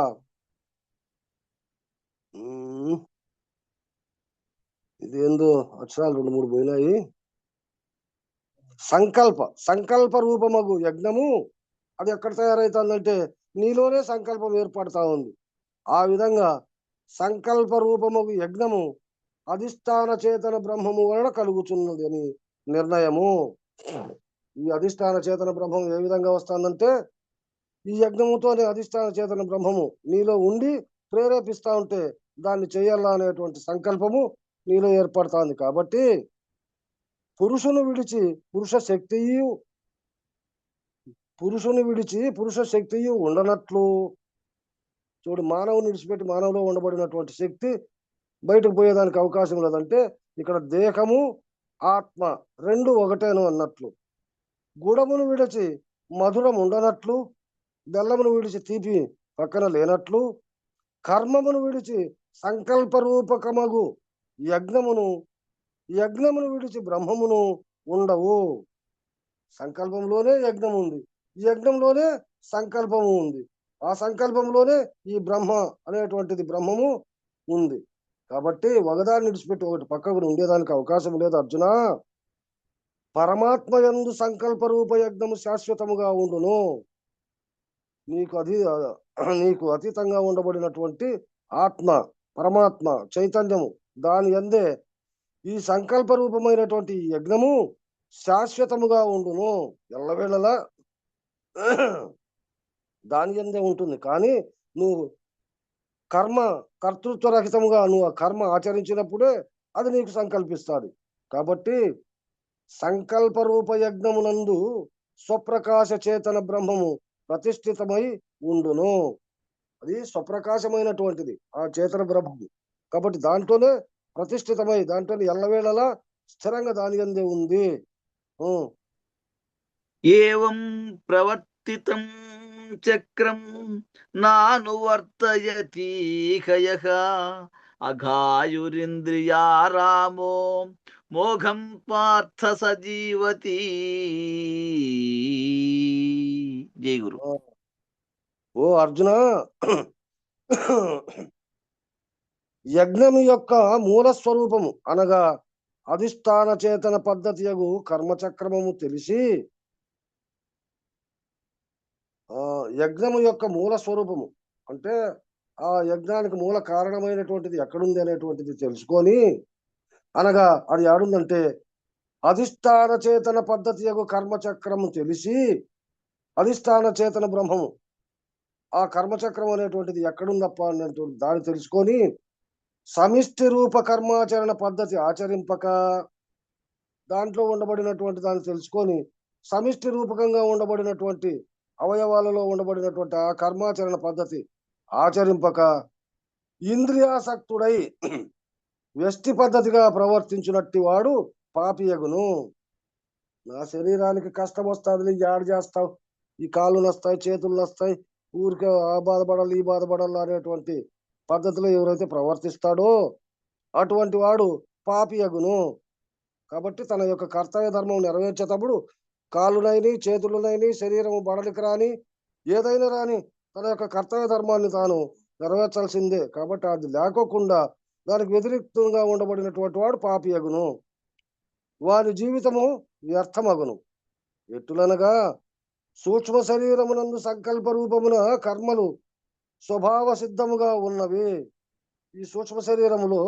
ఇదేందో అక్షరాలు 2-3 పోయినాయి. సంకల్ప రూపమగు యజ్ఞము అది ఎక్కడ తయారైతుందంటే నీలోనే సంకల్పం ఏర్పడతా ఉంది. ఆ విధంగా సంకల్ప రూపమగు యజ్ఞము అధిష్టాన చేతన బ్రహ్మము వలన కలుగుతున్నది అని నిర్ణయము. ఈ అధిష్టాన చేతన బ్రహ్మం ఏ విధంగా వస్తుందంటే ఈ యజ్ఞముతోనే అధిష్టాన చేతన బ్రహ్మము నీలో ఉండి ప్రేరేపిస్తా ఉంటే దాన్ని చేయాలా అనేటువంటి సంకల్పము నీలో ఏర్పడుతుంది. కాబట్టి పురుషుని విడిచి పురుష శక్తియు ఉండనట్లు చూడు, మానవుని విడిచిపెట్టి మానవులో ఉండబడినటువంటి శక్తి బయటకు పోయేదానికి అవకాశం లేదంటే ఇక్కడ దేహము ఆత్మ రెండు ఒకటేను అన్నట్లు. గుడమును విడిచి మధురం ఉండనట్లు, బెల్లమును విడిచి తీపి పక్కన లేనట్లు, కర్మమును విడిచి సంకల్ప రూపకమగు యజ్ఞమును విడిచి బ్రహ్మమును ఉండవు. సంకల్పంలోనే యజ్ఞం ఉంది, యజ్ఞంలోనే సంకల్పము ఉంది, ఆ సంకల్పంలోనే ఈ బ్రహ్మ అనేటువంటిది బ్రహ్మము ఉంది. కాబట్టి ఒకదాన్ని విడిచిపెట్టి ఒకటి పక్కకు ఉండేదానికి అవకాశం లేదు అర్జున. పరమాత్మ యందు సంకల్ప రూప యజ్ఞము శాశ్వతముగా ఉండును. నీకు అతీతంగా ఉండబడినటువంటి ఆత్మ పరమాత్మ చైతన్యము దాని యందే ఈ సంకల్ప రూపమైనటువంటి యజ్ఞము శాశ్వతముగా ఉండును. ఎల్లవేళలా దాని యందే ఉంటుంది. కానీ నువ్వు కర్తృత్వ రహితముగా నువ్వు ఆ కర్మ ఆచరించినప్పుడే అది నీకు సంకల్పిస్తుంది. కాబట్టి సంకల్ప రూప యజ్ఞమునందు స్వప్రకాశ చేతన బ్రహ్మము ప్రతిష్ఠితమై ఉండును. అది స్వప్రకాశమైనటువంటిది ఆ చేతన బ్రహ్మము. కాబట్టి దాంట్లోనే ప్రతిష్ఠితమై దాంట్లోనే ఎల్లవేళలా స్థిరంగా దాని యందే ఉంది. ఏవం ప్రవర్తితం చక్రం నానువర్తయతి హయః అఘాయురింద్రియారామో మోఘం పార్థ సజీవతి. జై గురు. ఓ అర్జున, యజ్ఞము యొక్క మూల స్వరూపము అనగా అధిష్టాన చేతన పద్ధతియగు కర్మచక్రమము తెలిసి యజ్ఞము యొక్క మూల స్వరూపము అంటే ఆ యజ్ఞానికి మూల కారణమైనటువంటిది ఎక్కడుంది అనేటువంటిది తెలుసుకొని, అనగా అది ఏడుందంటే అధిష్టాన చేతన పద్ధతియగు కర్మచక్రము తెలిసి అధిష్టాన చేతన బ్రహ్మము ఆ కర్మచక్రం అనేటువంటిది ఎక్కడుందప్ప అనేటువంటి దాన్ని తెలుసుకొని సమిష్టి రూప కర్మాచరణ పద్ధతి ఆచరింపక దాంట్లో ఉండబడినటువంటి దాన్ని తెలుసుకొని సమిష్టి రూపకంగా ఉండబడినటువంటి అవయవాలలో ఉండబడినటువంటి ఆ కర్మాచరణ పద్ధతి ఆచరింపక ఇంద్రియాసక్తుడై వ్యష్టి పద్ధతిగా ప్రవర్తించినట్టి వాడు పాపియగును. నా శరీరానికి కష్టం వస్తుంది, యాడ్ చేస్తావు, ఈ కాళ్ళు నస్తాయి, చేతులు నస్తాయి, ఊరికే ఆ బాధపడాలి ఈ బాధపడాలి అనేటువంటి పద్ధతిలో ఎవరైతే ప్రవర్తిస్తాడో అటువంటి వాడు పాపియగును. కాబట్టి తన యొక్క కర్తవ్య ధర్మం నెరవేర్చేటప్పుడు కాళ్ళునైని చేతులునైని శరీరము బడలికి రాని ఏదైనా రాని తన యొక్క కర్తవ్య ధర్మాన్ని తాను నెరవేర్చాల్సిందే. కాబట్టి అది లేకోకుండా దానికి వ్యతిరేక్తంగా ఉండబడినటువంటి వాడు పాపియగును, వారి జీవితము వ్యర్థమగును. ఎట్టులనగా సూక్ష్మ శరీరమునందు సంకల్ప రూపమున కర్మలు స్వభావ సిద్ధముగా ఉన్నవి. ఈ సూక్ష్మ శరీరములో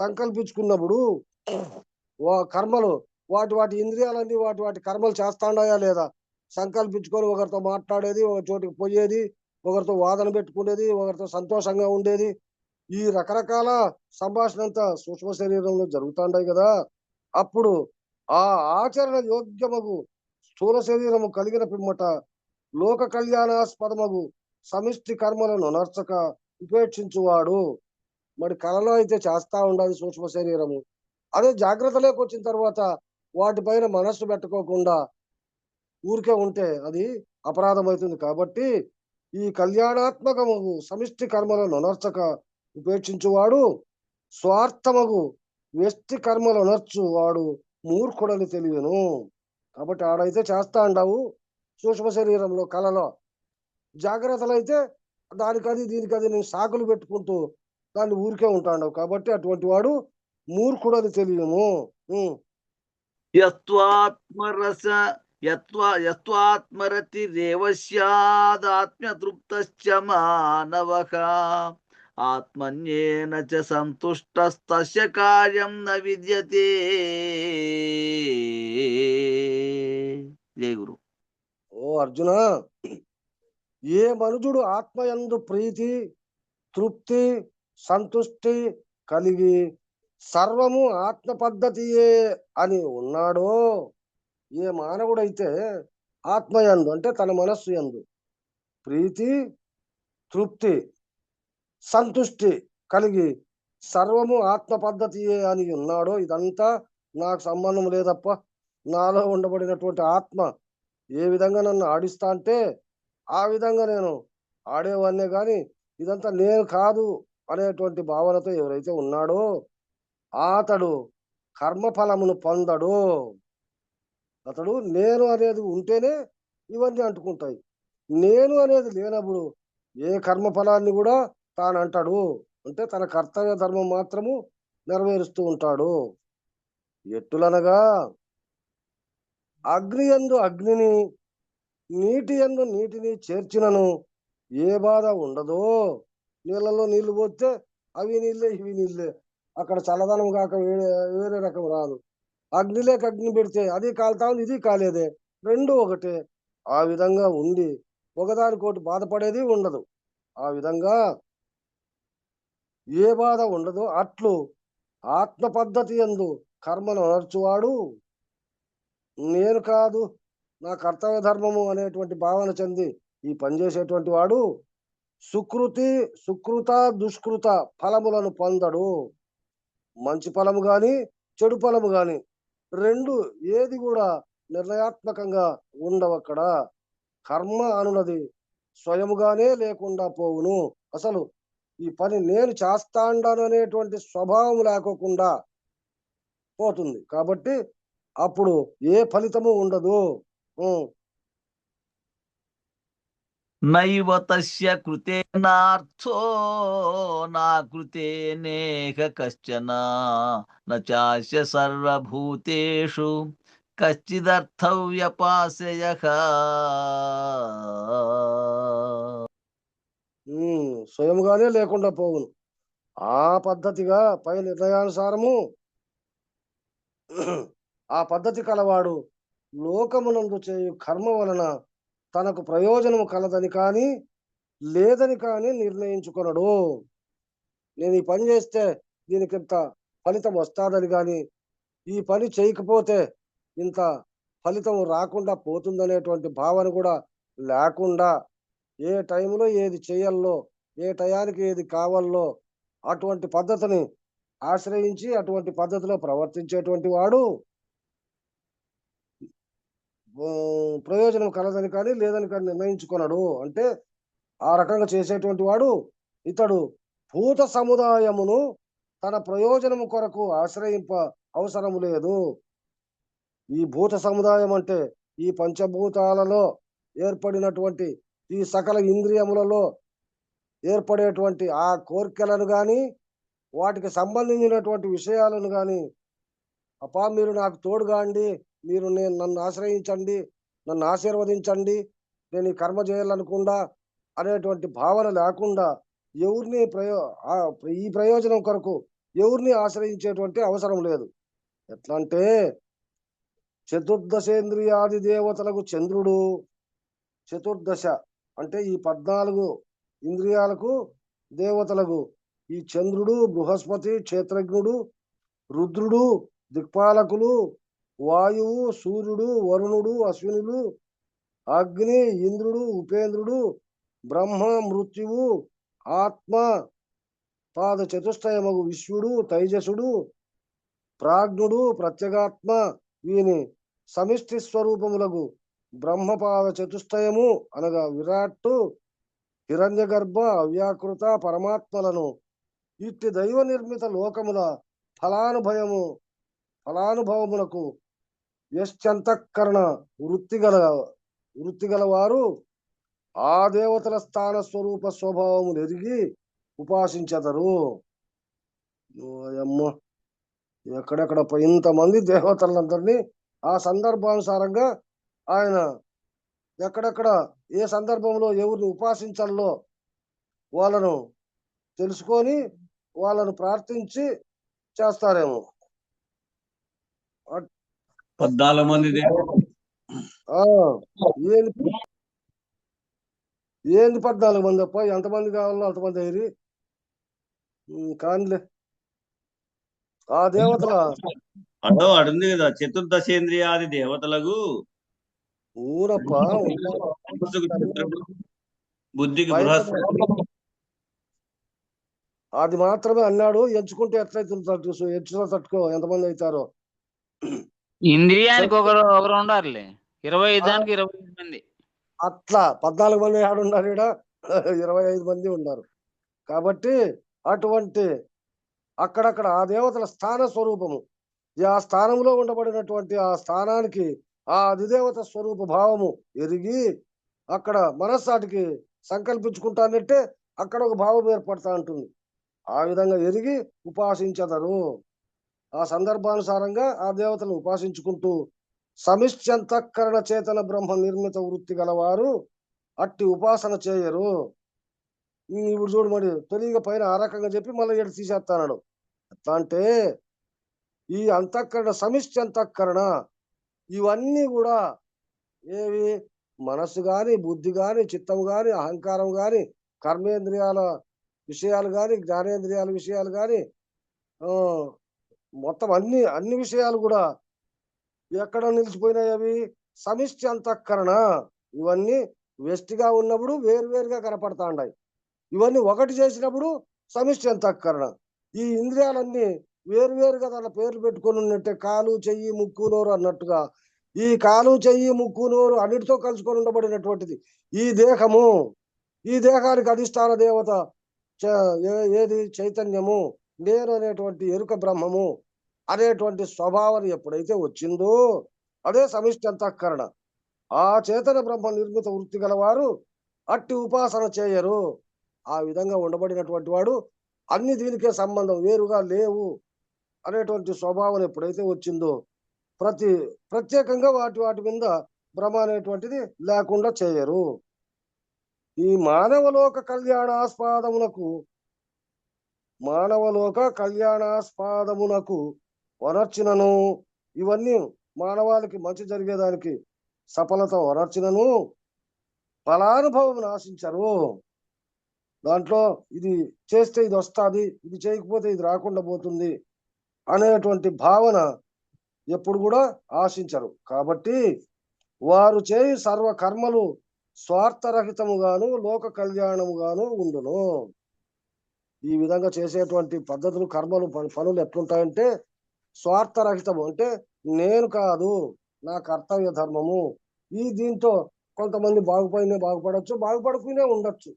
సంకల్పించుకున్నప్పుడు కర్మలు వాటి ఇంద్రియాలన్నీ వాటి కర్మలు చేస్తాండాయా లేదా? సంకల్పించుకొని ఒకరితో మాట్లాడేది, ఒక చోటికి పోయేది, ఒకరితో వాదన పెట్టుకునేది, ఒకరితో సంతోషంగా ఉండేది, ఈ రకరకాల సంభాషణ అంతా సూక్ష్మ శరీరంలో జరుగుతాండాయి కదా. అప్పుడు ఆ ఆచరణ యోగ్యమగు స్థూల శరీరము కలిగిన పిమ్మట లోక కళ్యాణాస్పదమగు సమిష్టి కర్మలను నర్చక ఉపేక్షించువాడు. మరి కళలో అయితే చేస్తా ఉండాలి సూక్ష్మ శరీరము. అదే జాగ్రత్తలోకి వచ్చిన తర్వాత వాటిపైన మనస్సు పెట్టుకోకుండా ఊరికే ఉంటే అది అపరాధం అవుతుంది. కాబట్టి ఈ కళ్యాణాత్మకము సమిష్టి కర్మలను నర్చక ఉపేక్షించువాడు స్వార్థమగు వ్యష్టి కర్మలు నర్చువాడు మూర్ఖుడని తెలియను. కాబట్టి ఆడైతే చేస్తా అంటావు సూక్ష్మ శరీరంలో కళలో, జాగ్రత్తలు అయితే దానికది దీనికది నేను సాకులు పెట్టుకుంటూ దాన్ని ఊరికే ఉంటాండవు. కాబట్టి అటువంటి వాడు మూర్ఖుడని తెలియము. యత్వాత్మరస యత్వాత్మరతిరేవ స్యాదాత్మ్యతృప్తశ్చ మానవః ఆత్మన్యేన చ సంతుష్టస్తస్య కార్యం న విద్యతే. జయ గురు. ఓ అర్జున, ఏ మనుజుడు ఆత్మయందు ప్రీతి, తృప్తి, సంతుష్టి కలిగి సర్వము ఆత్మ పద్ధతియే అని ఉన్నాడో, ఏ మానవుడైతే ఆత్మయందు అంటే తన మనస్సు యందు ప్రీతి, తృప్తి, సంతుష్టి కలిగి సర్వము ఆత్మ పద్ధతియే అని ఉన్నాడో, ఇదంతా నాకు సంబంధం లేదప్ప, నాలో ఉండబడినటువంటి ఆత్మ ఏ విధంగా నన్ను ఆడిస్తా అంటే ఆ విధంగా నేను ఆడేవాన్నే కానీ ఇదంతా నేను కాదు అనేటువంటి భావనతో ఎవరైతే ఉన్నాడో అతడు కర్మఫలమును పొందడు. అతడు నేను అనేది ఉంటేనే ఇవన్నీ అంటుకుంటాయి. నేను అనేది లేనప్పుడు ఏ కర్మఫలాన్ని కూడా తాను అంటాడు. అంటే తన కర్తవ్య ధర్మం మాత్రము నెరవేరుస్తూ ఉంటాడు. ఎట్టులనగా అగ్ని యందు అగ్నిని, నీటి యందు నీటిని చేర్చినను ఏ బాధ ఉండదో. నీళ్ళలో నీళ్లు పోతే అవి నీళ్ళే ఇవి నీళ్ళే, అక్కడ చల్లదనం కాక వేరే రకం రాదు. అగ్నిలోకి అగ్ని పెడితే అది కాలుతా ఉంది, ఇది కాలేదే, రెండు ఒకటే. ఆ విధంగా ఉండి ఒకదానికోటి బాధపడేది ఉండదు. ఆ విధంగా ఏ బాధ ఉండదో అట్లు ఆత్మ పద్ధతి యందు కర్మను నడుచువాడు నేను కాదు, నా కర్తవ్య ధర్మము అనేటువంటి భావన చెంది ఈ పని చేసేటువంటి వాడు సుకృత దుష్కృత ఫలములను పొందడు. మంచి ఫలము గాని చెడు ఫలము గాని రెండు ఏది కూడా నిర్ణయాత్మకంగా ఉండవక్కడ. కర్మ అనున్నది స్వయముగానే లేకుండా పోవును. అసలు ఈ పని నేను చేస్తాండాను అనేటువంటి స్వభావం లేకోకుండా పోతుంది. కాబట్టి అప్పుడు ఏ ఫలితము ఉండదు. నైవ తస్య కృతేనార్థో నా కృతేనేక కశ్చన నాస్య సర్వభూతేషు కశ్చిదర్థవ్యపాశ్రయః. స్వయముగానే లేకుండా పోవును. ఆ పద్ధతిగా పై నిర్ణయానుసారము ఆ పద్ధతి కలవాడు లోకమునందు చేయు కర్మ వలన తనకు ప్రయోజనము కలదని కానీ లేదని కానీ నిర్ణయించుకొనడు. నేను ఈ పని చేస్తే దీనికి ఇంత ఫలితం వస్తాదని కానీ, ఈ పని చేయకపోతే ఇంత ఫలితం రాకుండా పోతుందనేటువంటి భావన కూడా లేకుండా ఏ టైంలో ఏది చేయాలో, ఏ టయానికి ఏది కావాలో అటువంటి పద్ధతిని ఆశ్రయించి అటువంటి పద్ధతిలో ప్రవర్తించేటువంటి వాడు ప్రయోజనం కలదని కానీ లేదని కానీ నిర్ణయించుకొనడు. అంటే ఆ రకంగా చేసేటువంటి వాడు ఇతడు భూత సముదాయమును తన ప్రయోజనము కొరకు ఆశ్రయింప అవసరం లేదు. ఈ భూత సముదాయం అంటే ఈ పంచభూతాలలో ఏర్పడినటువంటి ఈ సకల ఇంద్రియములలో ఏర్పడేటువంటి ఆ కోరికలను కానీ వాటికి సంబంధించినటువంటి విషయాలను కానీ, అప్పా మీరు నాకు తోడుగా అండి, మీరు నన్ను ఆశ్రయించండి, నన్ను ఆశీర్వదించండి, నేను ఈ కర్మ చేయాలనుకుండా అనేటువంటి భావన లేకుండా ఎవరిని ఈ ప్రయోజనం కొరకు ఎవరిని ఆశ్రయించేటువంటి అవసరం లేదు. ఎట్లా అంటే చతుర్దశేంద్రియాది దేవతలకు చంద్రుడు, చతుర్దశ అంటే ఈ 14 ఇంద్రియాలకు దేవతలకు ఈ చంద్రుడు, బృహస్పతి, క్షేత్రజ్ఞుడు, రుద్రుడు, దిక్పాలకులు, వాయువు, సూర్యుడు, వరుణుడు, అశ్వినులు, అగ్ని, ఇంద్రుడు, ఉపేంద్రుడు, బ్రహ్మ, మృత్యువు, ఆత్మ, పాద చతుష్టయమగు విశ్వడు, తైజసుడు, ప్రాజ్ఞుడు, ప్రత్యేగాత్మ, వీని సమిష్టి స్వరూపములకు బ్రహ్మపాద చతుష్టయము అనగా విరాట్టు, హిరణ్య గర్భ, అవ్యాకృత పరమాత్మలను ఇట్టి దైవ నిర్మిత లోకముల ఫలానుభవములకు యశ్చంతఃకరణ వృత్తిగల వారు ఆ దేవతల స్థాన స్వరూప స్వభావములు ఎరిగి ఉపాసించెదరు. అమ్మ, ఎక్కడెక్కడ ఇంతమంది దేవతలందరినీ ఆ సందర్భానుసారంగా ఆయన ఎక్కడెక్కడ ఏ సందర్భంలో ఎవరిని ఉపాసించాలో వాళ్ళను తెలుసుకొని వాళ్ళను ప్రార్థించి చేస్తారేమో. 14 మంది ఏంది 14 మంది అప్ప, ఎంతమంది కావాలో అంతమంది అయ్యి కానిలే. ఆ దేవతల అడుంది కదా, చతుర్దశేంద్రియాది దేవతలకు ఊరప్ప బుద్ధికి బృహస్పతి. అది మాత్రమే అన్నాడు. ఎంచుకుంటే ఎట్లయితే ఎంచులో తట్టుకో ఎంతమంది అవుతారో. ఇంద్రియానికి ఒకరు ఉండాలి. 25 దానికి 25 మంది. అట్లా 14 మంది ఆడున్నారు, ఈడ 25 మంది ఉన్నారు. కాబట్టి అటువంటి అక్కడక్కడ ఆ దేవతల స్థాన స్వరూపము, ఆ స్థానంలో ఉండబడినటువంటి ఆ స్థానానికి ఆ అధిదేవత స్వరూప భావము ఎరిగి అక్కడ మనస్సాటికి సంకల్పించుకుంటానంటే అక్కడ ఒక భావం ఏర్పడతా ఉంటుంది. ఆ విధంగా ఎరిగి ఉపాసించెదరు. ఆ సందర్భానుసారంగా ఆ దేవతలను ఉపాసించుకుంటూ సమిష్యంతఃకరణ చేతన బ్రహ్మ నిర్మిత వృత్తి గలవారు అట్టి ఉపాసన చేయరు. ఇప్పుడు చూడు, మరి తొలిగా పైన ఆ రకంగా చెప్పి మళ్ళీ ఎడు తీసేస్తాడు. ఎట్లా అంటే ఈ అంతఃకరణ సమిష్యంతఃకరణ ఇవన్నీ కూడా ఏవి, మనస్సు గాని, బుద్ధి గాని, చిత్తము గాని, అహంకారం గాని, కర్మేంద్రియాల విషయాలు గాని, జ్ఞానేంద్రియాల విషయాలు గాని, మొత్తం అన్ని విషయాలు కూడా ఎక్కడ నిలిచిపోయినాయి? అవి సమిష్టి అంతఃకరణ. ఇవన్నీ వెస్టిగా ఉన్నప్పుడు వేరువేరుగా కనపడతా ఉన్నాయి. ఇవన్నీ ఒకటి చేసినప్పుడు సమిష్టి అంతఃకరణ. ఈ ఇంద్రియాలన్నీ వేరువేరుగా తన పేర్లు పెట్టుకొని ఉన్నట్టే కాలు, చెయ్యి, ముక్కు, నోరు అన్నట్టుగా ఈ కాలు, చెయ్యి, ముక్కు, నోరు అన్నిటితో కలుసుకొని ఉండబడినటువంటిది ఈ దేహము. ఈ దేహానికి అధిష్టాన దేవత ఏది? చైతన్యము, నేను అనేటువంటి ఎరుక బ్రహ్మము అనేటువంటి స్వభావం ఎప్పుడైతే వచ్చిందో అదే సమిష్టి అంతఃకరణ. ఆ చేతన బ్రహ్మ నిర్మిత వృత్తి గలవారు అట్టి ఉపాసన చేయరు. ఆ విధంగా ఉండబడినటువంటి వాడు అన్ని దీనికే సంబంధం, వేరుగా లేవు అనేటువంటి స్వభావం ఎప్పుడైతే వచ్చిందో ప్రత్యేకంగా వాటి మీద భ్రమ అనేటువంటిది లేకుండా చేయరు. ఈ మానవలోక కళ్యాణాస్పాదమునకు వనర్చినను, ఇవన్నీ మానవాళికి మంచి జరిగేదానికి సఫలత వనర్చినను ఫలానుభవం ఆశించరు. దాంట్లో ఇది చేస్తే ఇది వస్తుంది, ఇది చేయకపోతే ఇది రాకుండా పోతుంది అనేటువంటి భావన ఎప్పుడు కూడా ఆశించరు. కాబట్టి వారు చేయి సర్వ కర్మలు స్వార్థరహితముగాను లోక కళ్యాణముగాను ఉండును. ఈ విధంగా చేసేటువంటి పద్ధతులు, కర్మలు, పనులు ఎట్లుంటాయంటే స్వార్థరహితము, అంటే నేను కాదు, నా కర్తవ్య ధర్మము. దీంతో కొంతమంది బాగుపడచ్చు, బాగుపడుకునే ఉండొచ్చు.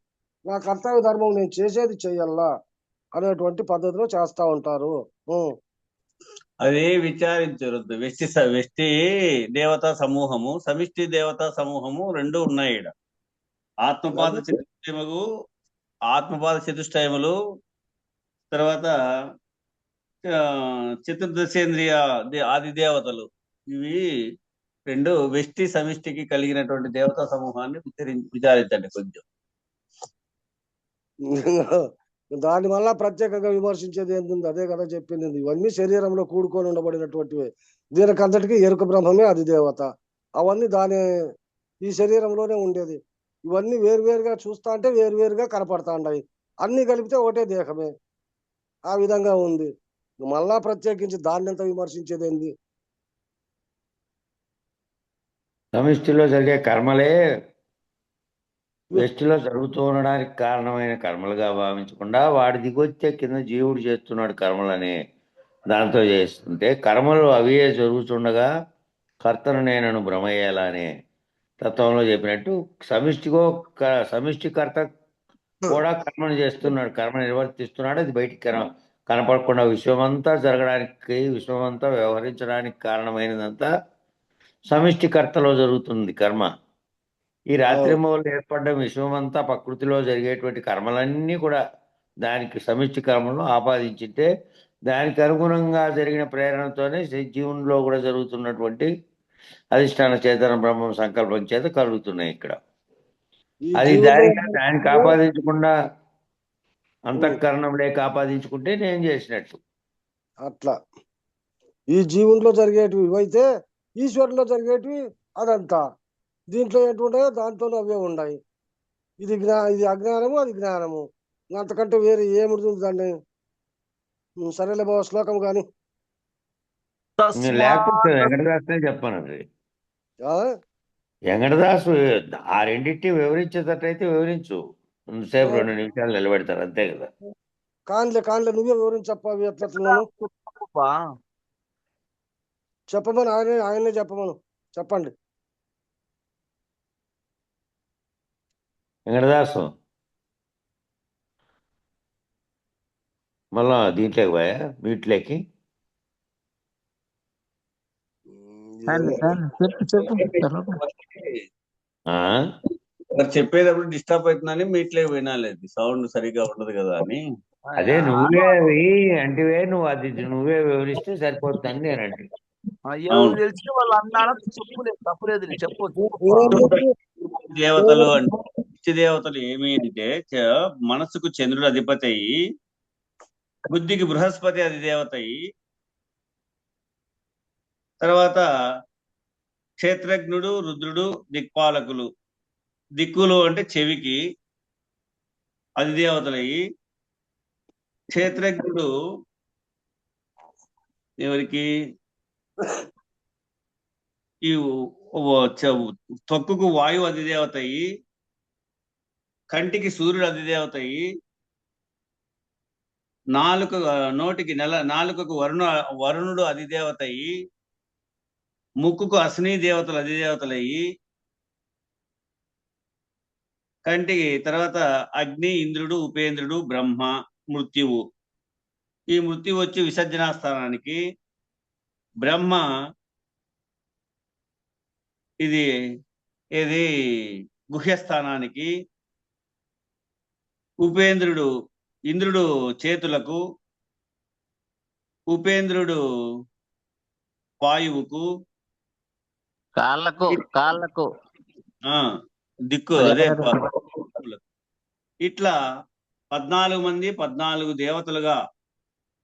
నా కర్తవ్య ధర్మం, నేను చేసేది చెయ్యాలా అనేటువంటి పద్ధతిలో చేస్తా ఉంటారు. అది విచారించరు. వెష్టి దేవతా సమూహము, సమిష్టి దేవతా సమూహము రెండు ఉన్నాయి ఈడ. ఆత్మపాద చతుష్టయములు, తర్వాత చతుర్దశేంద్రియ ఆది దేవతలు, ఇవి రెండు వెష్టి సమిష్టికి కలిగినటువంటి దేవతా సమూహాన్ని విచారించండి కొంచెం. దాని వల్ల ప్రత్యేకంగా విమర్శించేది ఏంటుంది? అదే కదా చెప్పింది. ఇవన్నీ శరీరంలో కూడుకొని ఉండబడినటువంటివి. దీనికంతటికి ఎరుక బ్రహ్మమే అది దేవత. అవన్నీ ఈ శరీరంలోనే ఉండేది. ఇవన్నీ వేరువేరుగా చూస్తా అంటే వేరువేరుగా కనపడతా ఉన్నాయి. అన్ని కలిపితే ఒకటే దేహమే. ఆ విధంగా ఉంది. మళ్ళా ప్రత్యేకించి దాన్ని ఎంత విమర్శించేది ఏంది? సమిష్టిలో జరిగే కర్మలే వ్యష్టిలో జరుగుతూ ఉండడానికి కారణమైన కర్మలుగా భావించకుండా వాడి దిగొచ్చే కింద జీవుడు చేస్తున్నాడు కర్మలని దాంతో చేస్తుంటే కర్మలు అవే జరుగుతుండగా కర్తను నేనను భ్రమయ్యేలా అనే తత్వంలో చెప్పినట్టు సమిష్టి కర్త కూడా కర్మను చేస్తున్నాడు, కర్మ నిర్వర్తిస్తున్నాడు. అది బయటికి కనపడకుండా విశ్వమంతా జరగడానికి, విశ్వమంతా వ్యవహరించడానికి కారణమైనదంతా సమిష్టి కర్తలో జరుగుతుంది కర్మ. ఈ రాత్రి మూలు ఏర్పడ్డ విశ్వమంతా ప్రకృతిలో జరిగేటువంటి కర్మలన్నీ కూడా దానికి సమిష్టి కర్మలు ఆపాదించితే దానికి అనుగుణంగా జరిగిన ప్రేరణతోనే జీవునిలో కూడా జరుగుతున్నటువంటి అధిష్టాన చేతన బ్రహ్మం సంకల్పం చేత కలుగుతున్నాయి ఇక్కడ. అది దానికి ఆపాదించకుండా అంతఃకరణం లేక ఆపాదించుకుంటే నేను చేసినట్టు. అట్లా ఈ జీవుల్లో జరిగేటివి ఇవైతే ఈశ్వరులో జరిగేటివి అదంతా. దీంట్లో ఏంటుంటాయో దాంట్లోనే అవే ఉన్నాయి. ఇది అజ్ఞానము, అది జ్ఞానము. అంతకంటే వేరే ఏముంటుంది దాన్ని? సరేలే బాబు, శ్లోకం కానీ లేకపోతే వెంకటదాసనే చెప్పాను. వెంకటదాసు ఆ రెండింటిని వివరించేటట్టయితే వివరించు. సేపు 2 నిమిషాలు నిలబెడతారు అంతే కదా. కాన్లే నువ్వే వివరించప్ప. ఎట్లను చెప్పమని ఆయనే చెప్పండి. వెంకటదాసు మళ్ళా దీంట్లోకి పోయా వీటిలోకి చెప్పేటప్పుడు డిస్టర్బ్ అవుతుందని మీట్లే వినాలేదు, సౌండ్ సరిగా ఉండదు కదా అని. అదే నువ్వే అంటే నువ్వే వివరిస్తే సరిపోతుందని నేనంటే. తెలిసిన వాళ్ళు అన్నారా? చెప్పులేదు, తప్పులేదు, చెప్పొచ్చు. దేవతలు అంటే ఇష్ట దేవతలు ఏమి అంటే మనసుకు చంద్రుడు అధిపతి అయ్యి, బుద్ధికి బృహస్పతి అధిదేవత అయ్యి, తర్వాత క్షేత్రజ్ఞుడు, రుద్రుడు దిక్పాలకులు. దిక్కులు అంటే చెవికి అధిదేవతలయ్యి, క్షేత్రజ్ఞుడు ఎవరికి? ఈ తొక్కుకు వాయువు అధిదేవత అయ్యి, కంటికి సూర్యుడు అధిదేవత అయ్యి, నాలుకకు వరుణుడు అధిదేవత అయ్యి, ముక్కుకు అశ్విని దేవతలు అధిదేవతలయ్యి, కంటికి తర్వాత అగ్ని, ఇంద్రుడు, ఉపేంద్రుడు, బ్రహ్మ, మృత్యువు. ఈ మృత్యువు వచ్చి విసర్జనా స్థానానికి, బ్రహ్మ ఇది గుహ్యస్థానానికి, ఇంద్రుడు చేతులకు, ఉపేంద్రుడు వాయువుకు, కాళ్ళకు దిక్కు అదే. ఇట్లా 14 మంది 14 దేవతలుగా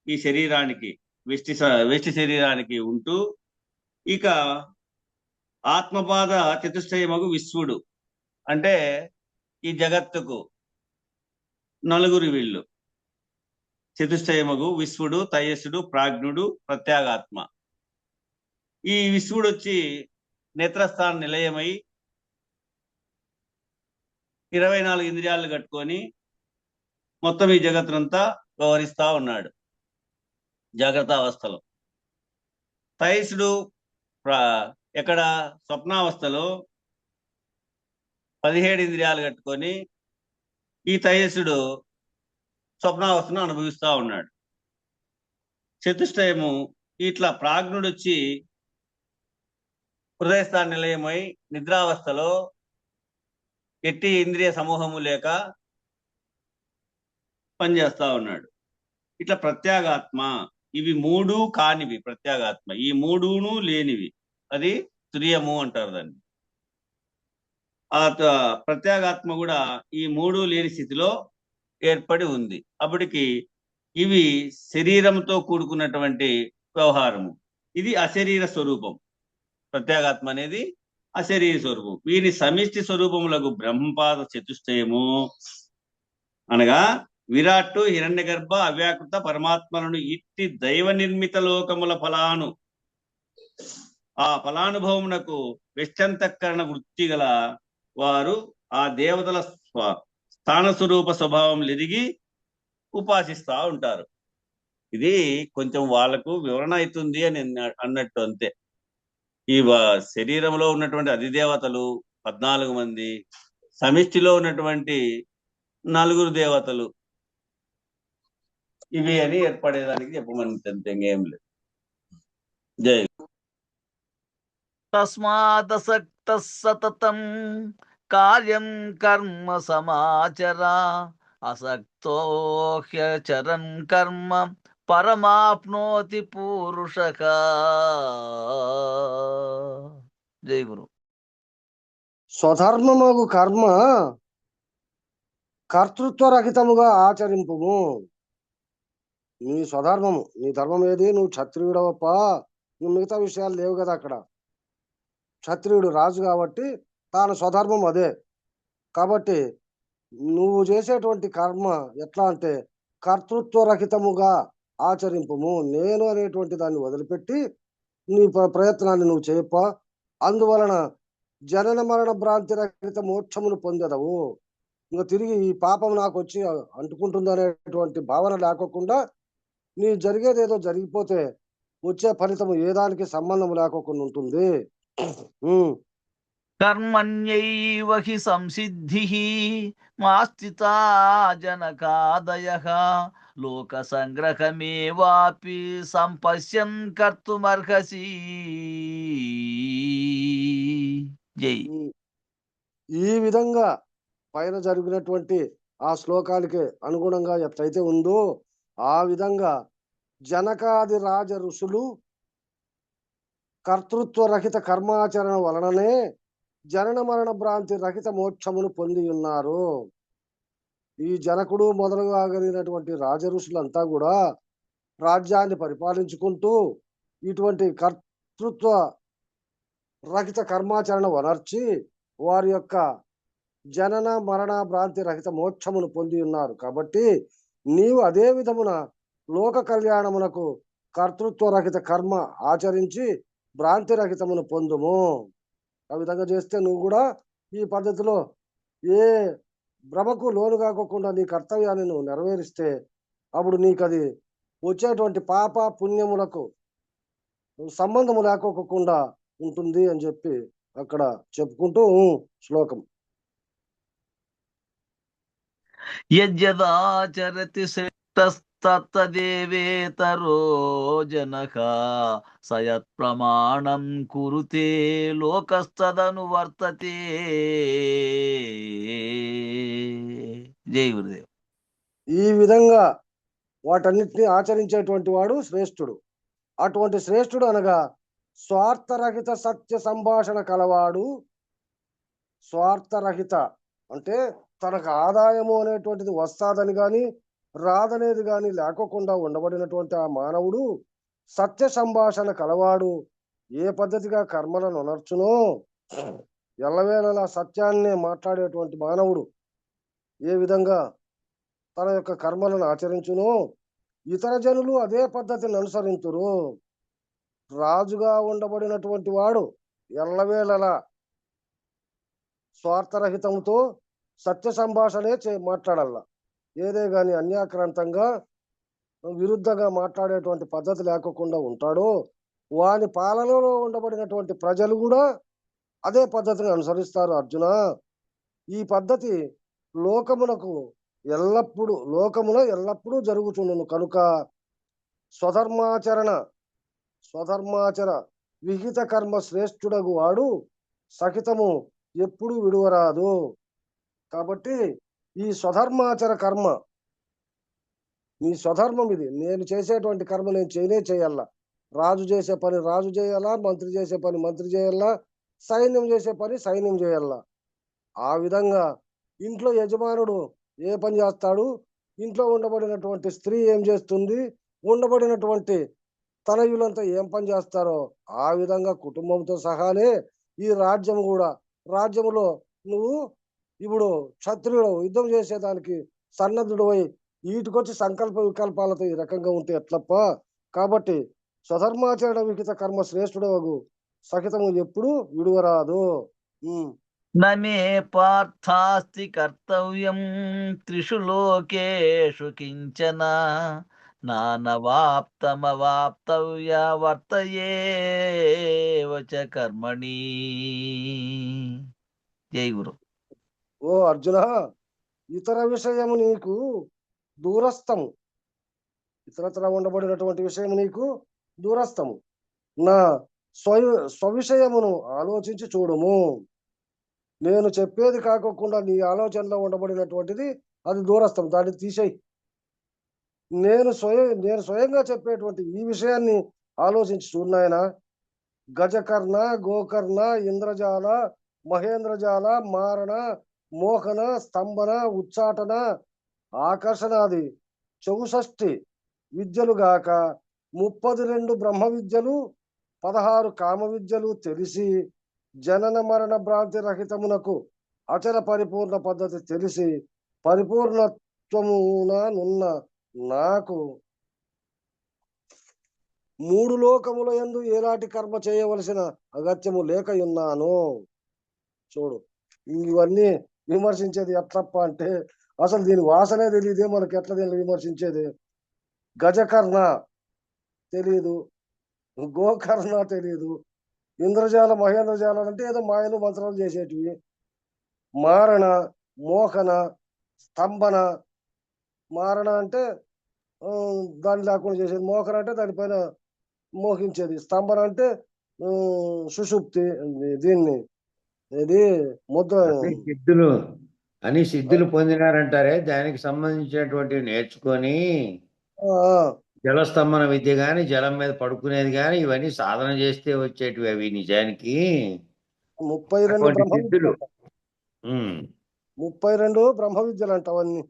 ఈ శరీరానికి వెష్టి శరీరానికి ఉంటూ, ఇక ఆత్మపాద చతుష్టయమగు విశ్వడు అంటే ఈ జగత్తుకు నలుగురు వీళ్ళు. చతుష్టయమగు విశ్వడు, తయస్సుడు, ప్రాజ్ఞుడు, ప్రత్యేగాత్మ. ఈ విశ్వడు వచ్చి నేత్రస్థాన నిలయమై 24 ఇంద్రియాలు కట్టుకొని మొత్తం ఈ జగత్తునంతా వ్యవహరిస్తా ఉన్నాడు జాగ్రత్త అవస్థలో. తైసుడు ఎక్కడ? స్వప్నావస్థలో 17 ఇంద్రియాలు కట్టుకొని ఈ తైసుడు స్వప్నావస్థను అనుభవిస్తా ఉన్నాడు. చతుష్టయము ఇట్లా ప్రాజ్ఞుడు వచ్చి హృదయస్థాన నిలయమై నిద్రావస్థలో ఎట్టి ఇంద్రియ సమూహము లేక పనిచేస్తా ఉన్నాడు. ఇట్లా ప్రత్యేగాత్మ. ఇవి 3 కానివి ప్రత్యేగాత్మ, ఈ 3ను లేనివి అది తురియము అంటారు దాన్ని. ఆ ప్రత్యేగాత్మ కూడా ఈ 3 లేని స్థితిలో ఏర్పడి ఉంది. అప్పటికి ఇవి శరీరంతో కూడుకున్నటువంటి వ్యవహారము. ఇది అశరీర స్వరూపం. ప్రత్యేగాత్మ అనేది అశరీర స్వరూపం. వీరి సమిష్టి స్వరూపములకు బ్రహ్మపాద చతుష్టయము అనగా విరాట్టు, హిరణ్య గర్భ, అవ్యాకృత పరమాత్మలను ఇట్టి దైవ నిర్మిత లోకముల ఫలాను ఆ ఫలానుభవమునకు వెష్టంతఃకరణ వృత్తి గల వారు ఆ దేవతల స్థాన స్వరూప స్వభావం ఎదిగి ఉపాసిస్తా ఉంటారు. ఇది కొంచెం వాళ్ళకు వివరణ అవుతుంది అని అన్నట్టు అంతే. ఈ శరీరంలో ఉన్నటువంటి అధిదేవతలు 14 మంది, సమిష్టిలో ఉన్నటువంటి 4 దేవతలు, ఇవి అని ఏర్పడేదానికి చెప్పమని అంతే, ఏం లేదు. జై. తస్మాదసక్త సతతం కార్యం కర్మ సమాచర అసక్తో హ్యచరన్ కర్మ పరమాప్నోతి పూరుషక. జై గురు. స్వధర్మమగు కర్మ కర్తృత్వరహితముగా ఆచరింపుము. నీ స్వధర్మము, నీ ధర్మం ఏది? నువ్వు క్షత్రియుడవప్ప, నువ్వు మిగతా విషయాలు లేవు కదా అక్కడ. క్షత్రియుడు రాజు కాబట్టి తాను స్వధర్మం అదే. కాబట్టి నువ్వు చేసేటువంటి కర్మ ఎట్లా అంటే కర్తృత్వరహితముగా ఆచరింపుము. నేను అనేటువంటి దాన్ని వదిలిపెట్టి నీ ప్రయత్నాన్ని నువ్వు చేయప్ప. అందువలన జనన మరణ భ్రాంతి రహిత మోక్షమును పొందదవు. ఇంకా తిరిగి ఈ పాపం నాకు వచ్చి అంటుకుంటుంది అనేటువంటి భావన లేకోకుండా నీ జరిగేది ఏదో జరిగిపోతే వచ్చే ఫలితము ఏ దానికి సంబంధం లేకోకుండా ఉంటుంది. కర్మణ్యైవ హి సంసిద్ధిః మాస్థితా జనకాదయః లోక సంగ్రహమేవాపి సంపశ్యన్ కర్తుమర్హసి. జై. ఈ విధంగా పైన జరిగినటువంటి ఆ శ్లోకాలకి అనుగుణంగా ఎట్లయితే ఉందో ఆ విధంగా జనకాది రాజ ఋషులు కర్తృత్వరహిత కర్మాచరణ వలననే జనన మరణ భ్రాంతి రహిత మోక్షమును పొంది ఉన్నారు. ఈ జనకుడు మొదలుగా కలిగినటువంటి రాజ ఋషులంతా కూడా రాజ్యాన్ని పరిపాలించుకుంటూ ఇటువంటి కర్తృత్వ రహిత కర్మాచరణ వనర్చి వారి యొక్క జనన మరణ భ్రాంతి రహిత మోక్షమును పొంది ఉన్నారు. కాబట్టి నీవు అదే విధమున లోక కళ్యాణమునకు కర్తృత్వ రహిత కర్మ ఆచరించి భ్రాంతి రహితమును పొందుము. ఆ విధంగా చేస్తే నువ్వు కూడా ఈ పద్ధతిలో ఏ భ్రమకు లోను కాకోకుండా నీ కర్తవ్యాన్ని నువ్వు నెరవేరిస్తే అప్పుడు నీకు అది వచ్చేటువంటి పాప పుణ్యములకు సంబంధము లేకోకుండా ఉంటుంది అని చెప్పి అక్కడ చెప్పుకుంటూ శ్లోకం. యజ్జదాచరతి శ్రేష్టస్తత్తదేవేతరో జనః సయత్ ప్రమాణం కురుతే లోకస్తదను వర్తతే. జై గురుదేవ్. ఈ విధంగా వాటన్నిటిని ఆచరించేటువంటి వాడు శ్రేష్ఠుడు. అటువంటి శ్రేష్ఠుడు అనగా స్వార్థరహిత సత్య సంభాషణ కలవాడు. స్వార్థరహిత అంటే తనకు ఆదాయము అనేటువంటిది వస్తాదని కానీ రాదనేది కానీ లేకోకుండా ఉండబడినటువంటి ఆ మానవుడు సత్య సంభాషణ కలవాడు. ఏ పద్ధతిగా కర్మలను అనర్చునో ఎల్లవేళలా సత్యాన్నే మాట్లాడేటువంటి మానవుడు ఏ విధంగా తన యొక్క కర్మలను ఆచరించునో ఇతర జనులు అదే పద్ధతిని అనుసరించురు. రాజుగా ఉండబడినటువంటి వాడు ఎల్లవేళలా స్వార్థరహితంతో సత్య సంభాషణే మాట్లాడాల. ఏదే గాని అన్యాక్రాంతంగా విరుద్ధంగా మాట్లాడేటువంటి పద్ధతి లేకుండా ఉంటాడో వాని పాలనలో ఉండబడినటువంటి ప్రజలు కూడా అదే పద్ధతిని అనుసరిస్తారు. అర్జున, ఈ పద్ధతి లోకమునకు ఎల్లప్పుడూ జరుగుచుండును. కనుక స్వధర్మాచర విహిత కర్మ శ్రేష్ఠుడగు వాడు సహితము ఎప్పుడు విడువరాదు. కాబట్టి ఈ స్వధర్మాచర కర్మ నీ స్వధర్మం ఇది. నేను చేసేటువంటి కర్మ నేను చేయాలా. రాజు చేసే పని రాజు చేయాలా, మంత్రి చేసే పని మంత్రి చేయాలా, సైన్యం చేసే పని సైన్యం చేయాలా. ఆ విధంగా ఇంట్లో యజమానుడు ఏ పని చేస్తాడు ఇంట్లో ఉండబడినటువంటి స్త్రీ ఏం చేస్తుంది, ఉండబడినటువంటి తనయులంతా ఏం పని చేస్తారో ఆ విధంగా కుటుంబంతో సహానే ఈ రాజ్యం కూడా, రాజ్యములో నువ్వు ఇప్పుడు క్షత్రియుడు యుద్ధం చేసేదానికి సన్నద్ధుడై వీటికొచ్చి సంకల్ప వికల్పాలతో ఈ రకంగా ఉంటే ఎట్లప్ప. కాబట్టి స్వధర్మాచరణ విహిత కర్మ శ్రేష్ఠుడవగు సహితము ఎప్పుడు విడువరాదు. నమే పార్థాస్తి కర్తవ్యం త్రిషు లోకేషు కించన నానవాప్తమవాప్తవ్య వర్తయేవ చ కర్మణి. జై గురు. ఓ అర్జున, ఇతర విషయము నీకు దూరస్థము, ఇతరత్ర ఉండబడినటువంటి విషయము నీకు దూరస్థము. నా స్వవిషయమును ఆలోచించి చూడము. నేను చెప్పేది కాకోకుండా నీ ఆలోచనలో ఉండబడినటువంటిది అది దూరస్థం, దాన్ని తీసేయి. నేను స్వయంగా చెప్పేటువంటి ఈ విషయాన్ని ఆలోచించి చూడాయన. గజకర్ణ, గోకర్ణ, ఇంద్రజాల, మహేంద్రజాల, మారణ, మోహన, స్తంభన, ఉచ్చాటన, ఆకర్షణాది 64 విద్యలు గాక 32 బ్రహ్మ విద్యలు, 16 కామ విద్యలు తెలిసి జనన మరణ భ్రాంతి రహితమునకు అచల పరిపూర్ణ పద్ధతి తెలిసి పరిపూర్ణత్వమున నున్న నాకు 3 లోకముల యందు ఎలాంటి కర్మ చేయవలసిన అగత్యము లేకయున్నాను. చూడు, ఇవన్నీ విమర్శించేది ఎట్లప్ప అంటే అసలు దీని వాసనే తెలియదే మనకి, ఎట్లా దీన్ని విమర్శించేది? గజకర్ణ తెలియదు, గోకర్ణ తెలియదు, ఇంద్రజాల మహేంద్రజాలం అంటే ఏదో మాయలు మంత్రాలు చేసేటివి, మారణ, మోహన, స్తంభన. మారణ అంటే దాన్ని లేకుండా చేసేది, మోహన అంటే దానిపైన మోహించేది, స్తంభన అంటే సుషుప్తి, దీన్ని ఇది ముద్ర సిద్ధులు పొందినారంటారే, దానికి సంబంధించినటువంటివి నేర్చుకొని జలస్తంభన విద్య గాని, జలం మీద పడుకునేది గాని, ఇవన్నీ సాధన చేస్తే వచ్చేటివి. అవి నిజానికి 32 బ్రహ్మ సిద్ధులు. 32 బ్రహ్మ విద్యలు అంట అవన్నీ.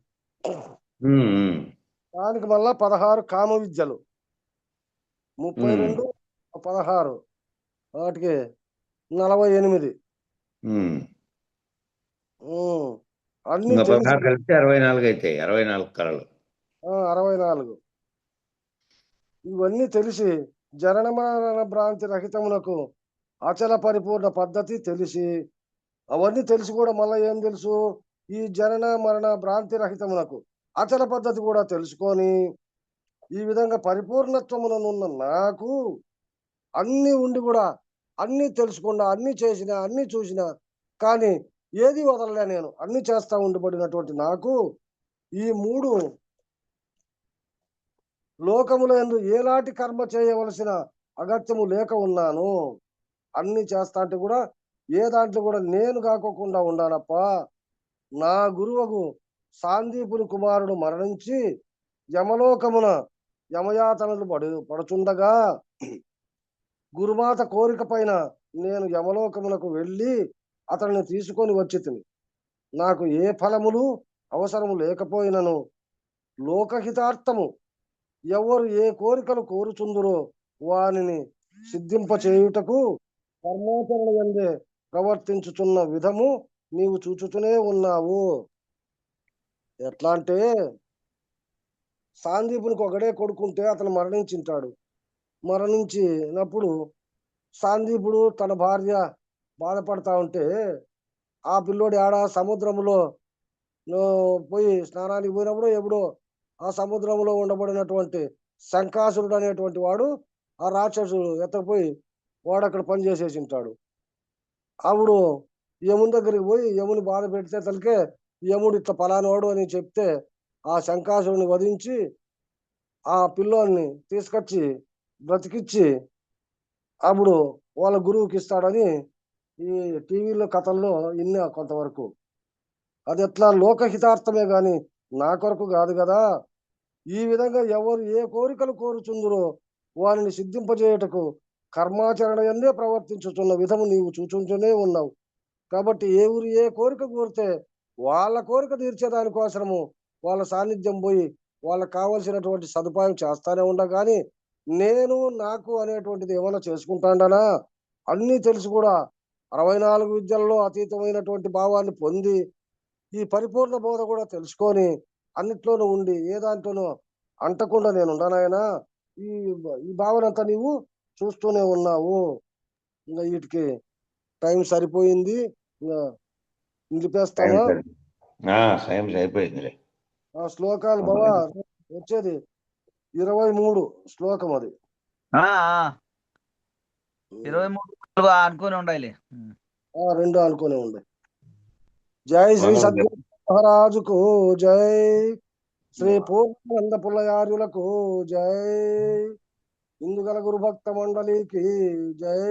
దానికి మళ్ళా 16 కామ విద్యలు, 32 16 వాటికి 48. అన్ని కలిపితే 64 అయితే 64 కళలు. 64. ఇవన్నీ తెలిసి జనన మరణ భ్రాంతి రహితమునకు అచల పరిపూర్ణ పద్ధతి తెలిసి, అవన్నీ తెలిసి కూడా మళ్ళీ ఏం తెలుసు, ఈ జనన మరణ భ్రాంతి రహితమునకు అచల పద్ధతి కూడా తెలుసుకొని ఈ విధంగా పరిపూర్ణత్వముననున్న నాకు అన్ని ఉండి కూడా అన్ని తెలుసుకున్నా, అన్ని చేసిన, అన్ని చూసిన, కానీ ఏది వదలలే నేను, అన్ని చేస్తా ఉండబడినటువంటి నాకు ఈ 3 లోకముల యందు ఏలాంటి కర్మ చేయవలసిన అగత్యము లేక ఉన్నాను. అన్ని చేస్తా అంటే కూడా ఏ దాంట్లో కూడా నేను కాకోకుండా ఉండానప్ప. నా గురువుకు సాందీపుని కుమారుడు మరణించి యమలోకమున యమయాతనలు పడుచుండగా గురుమాత కోరిక పైన నేను యమలోకమునకు వెళ్ళి అతన్ని తీసుకొని వచ్చి తిని, నాకు ఏ ఫలములు అవసరము లేకపోయినను లోకహితార్థము ఎవరు ఏ కోరికలు కోరుచుందురో వానిని సిద్ధింపచేయుటకు కర్మాచరణ యందే ప్రవర్తించుచున్న విధము నీవు చూచుతూనే ఉన్నావు. ఎట్లా అంటే సాందీపునికి ఒకడే కొడుకుంటే అతను మరణించింటాడు. మరణించినప్పుడు సాందీపుడు తన భార్య బాధపడతా ఉంటే ఆ పిల్లోడి ఆడ సముద్రములో పోయి స్నానానికి పోయినప్పుడు ఎప్పుడో ఆ సముద్రంలో ఉండబడినటువంటి శంకాసురుడు అనేటువంటి వాడు ఆ రాక్షసుడు ఎత్తకపోయి వాడు అక్కడ పని చేసేసి ఉంటాడు. అప్పుడు యముని దగ్గరికి పోయి యముని బాధ పెడితే తలకే యముడు ఇట్లా పలానవాడు అని చెప్తే ఆ శంకాసురుని వధించి ఆ పిల్లోని తీసుకొచ్చి బ్రతికిచ్చి అప్పుడు వాళ్ళ గురువుకి ఇస్తాడని ఈ టీవీలో కథల్లో ఇన్నా కొంతవరకు. అది ఎట్లా లోకహితార్థమే గాని నా కొరకు కాదు కదా. ఈ విధంగా ఎవరు ఏ కోరికలు కోరుచుందురో వారిని సిద్ధింపజేయుటకు కర్మాచరణ యందే ప్రవర్తించుతున్న విధము నీవు చూచుంటూనే ఉన్నావు. కాబట్టి ఏ ఊరు ఏ కోరిక కోరితే వాళ్ళ కోరిక తీర్చేదానికోసము వాళ్ళ సాన్నిధ్యం పోయి వాళ్ళకి కావలసినటువంటి సదుపాయం చేస్తానే ఉండా కానీ నేను నాకు అనేటువంటిది ఏమైనా చేసుకుంటాండానా? అన్నీ తెలిసి కూడా 64 విద్యల్లో అతీతమైనటువంటి భావాన్ని పొంది ఈ పరిపూర్ణ బోధ కూడా తెలుసుకొని అన్నిట్లోనూ ఉండి ఏ దాంట్లోనూ అంటకుండా నేను ఉండనాయనా. ఈ ఈ భావన అంతా నీవు చూస్తూనే ఉన్నావు. ఇంకా వీటికి టైం సరిపోయింది, ఇంకా నిలిపేస్తామా? టైం అయిపోయిందిలే. ఆ శ్లోకాలు బావా వచ్చేది 23 శ్లోకం అది. 23 అనుకుని ఉండాలి. 2 అనుకునే ఉండే. జై శ్రీ సద్గురు మహారాజుకు జై, శ్రీ పూర్ణానంద పుల్లయార్యులకు జై, ఇందుగల గురు భక్త మండలికి జై.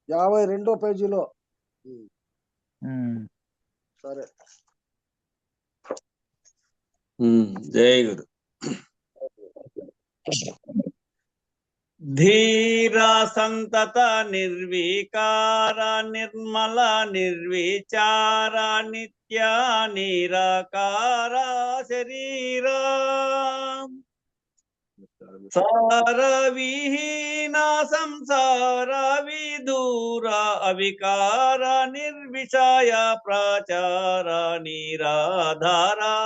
52వ పేజీలో. సరే, జై గురు. ధీరా సంతత నిర్వికార నిర్మల నిర్విచార నిత్య నిరాకార శరీరా సార విహీన సంసార విదూర అవికార నిర్విషయ ప్రాచార నిరాధారా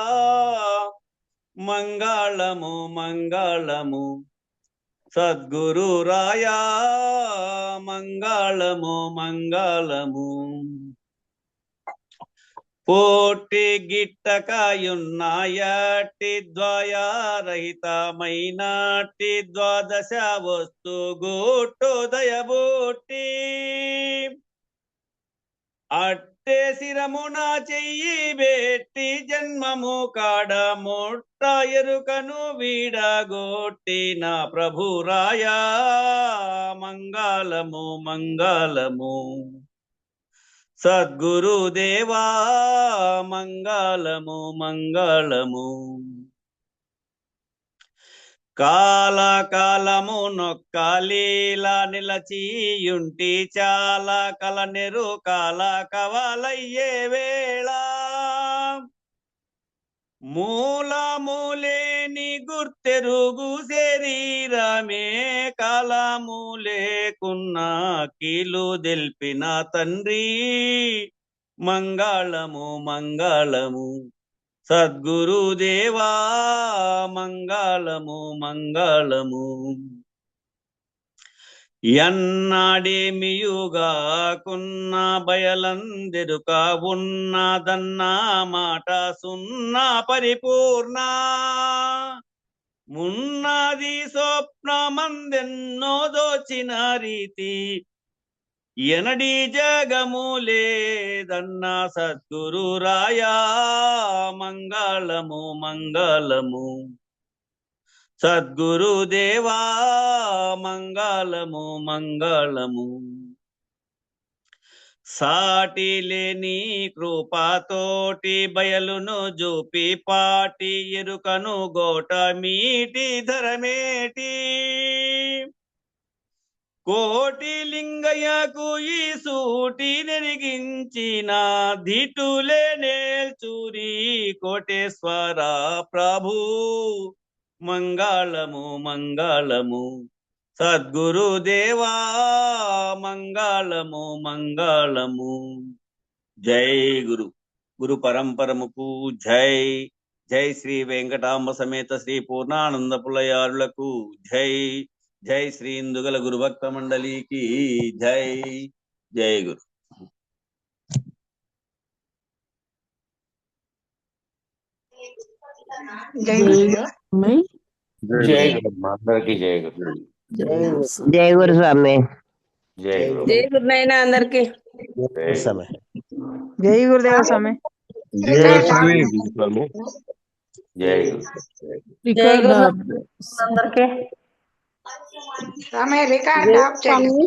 మంగళము మంగళము సద్గురు రాయా మంగళము మంగళము. పోటి గిట్టకయున్నాయటి ద్వయారహితమైనటి ద్వాదశ వస్తు గూటోదయబోటి అట్టే శిరమున చెయ్యి బెట్టి జన్మము కాడ ముట్ట ఎరుకను వీడగొట్టిన ప్రభురాయా మంగళము మంగళము సద్గురుదేవా మంగళము మంగళము. కాల కాలము నొక్కలీల నిలచియుంటి చాలా కల నెరు కాల కవలయ్యే వేళ మూలములేని గుర్తెరుగు శరీరమే కాలము లేకున్న కీలు దెల్పిన తండ్రి మంగళము మంగళము సద్గురుదేవా మంగళము మంగళము. ఎన్నాడేమియుగాకున్న బయలందెరుక ఉన్నదన్న మాట సున్నా పరిపూర్ణ మున్నది స్వప్నమందెన్నో దోచిన రీతి ఎనడి జగము లేదన్న సద్గురు రాయా మంగళము మంగళము సద్గురుదేవా మంగళము మంగళము. సాటి లేని కృపతోటి బయలును జూపి పాటి ఎరుకను గోట మీటి ధరమేటి కోటి లింగయ్యకు ఈ సూటి నెరిగించిన ధిటులే నేల్చూరి కోటేశ్వర ప్రభు మంగళము మంగళము సద్గురుదేవా మంగళము మంగళము. జై గురు. గురు పరంపరముకు జై. జై శ్రీ వెంకటాంబ సమేత శ్రీ పూర్ణానంద పుల్లయారులకు జై. జై శ్రీ ఇందుగల గురుభక్త మండలికి జై. జై గురు. జై గురు. అందరికీ జై గురు. జై గురు స్వామి. జై గురు. జై గురు నాయన అందరికి. జై గురుదేవ స్వామి. జై స్వామి. జై గురు. జై గురు అందరికి. స్వామి రికార్డ్ ఆఫ్ చేయండి.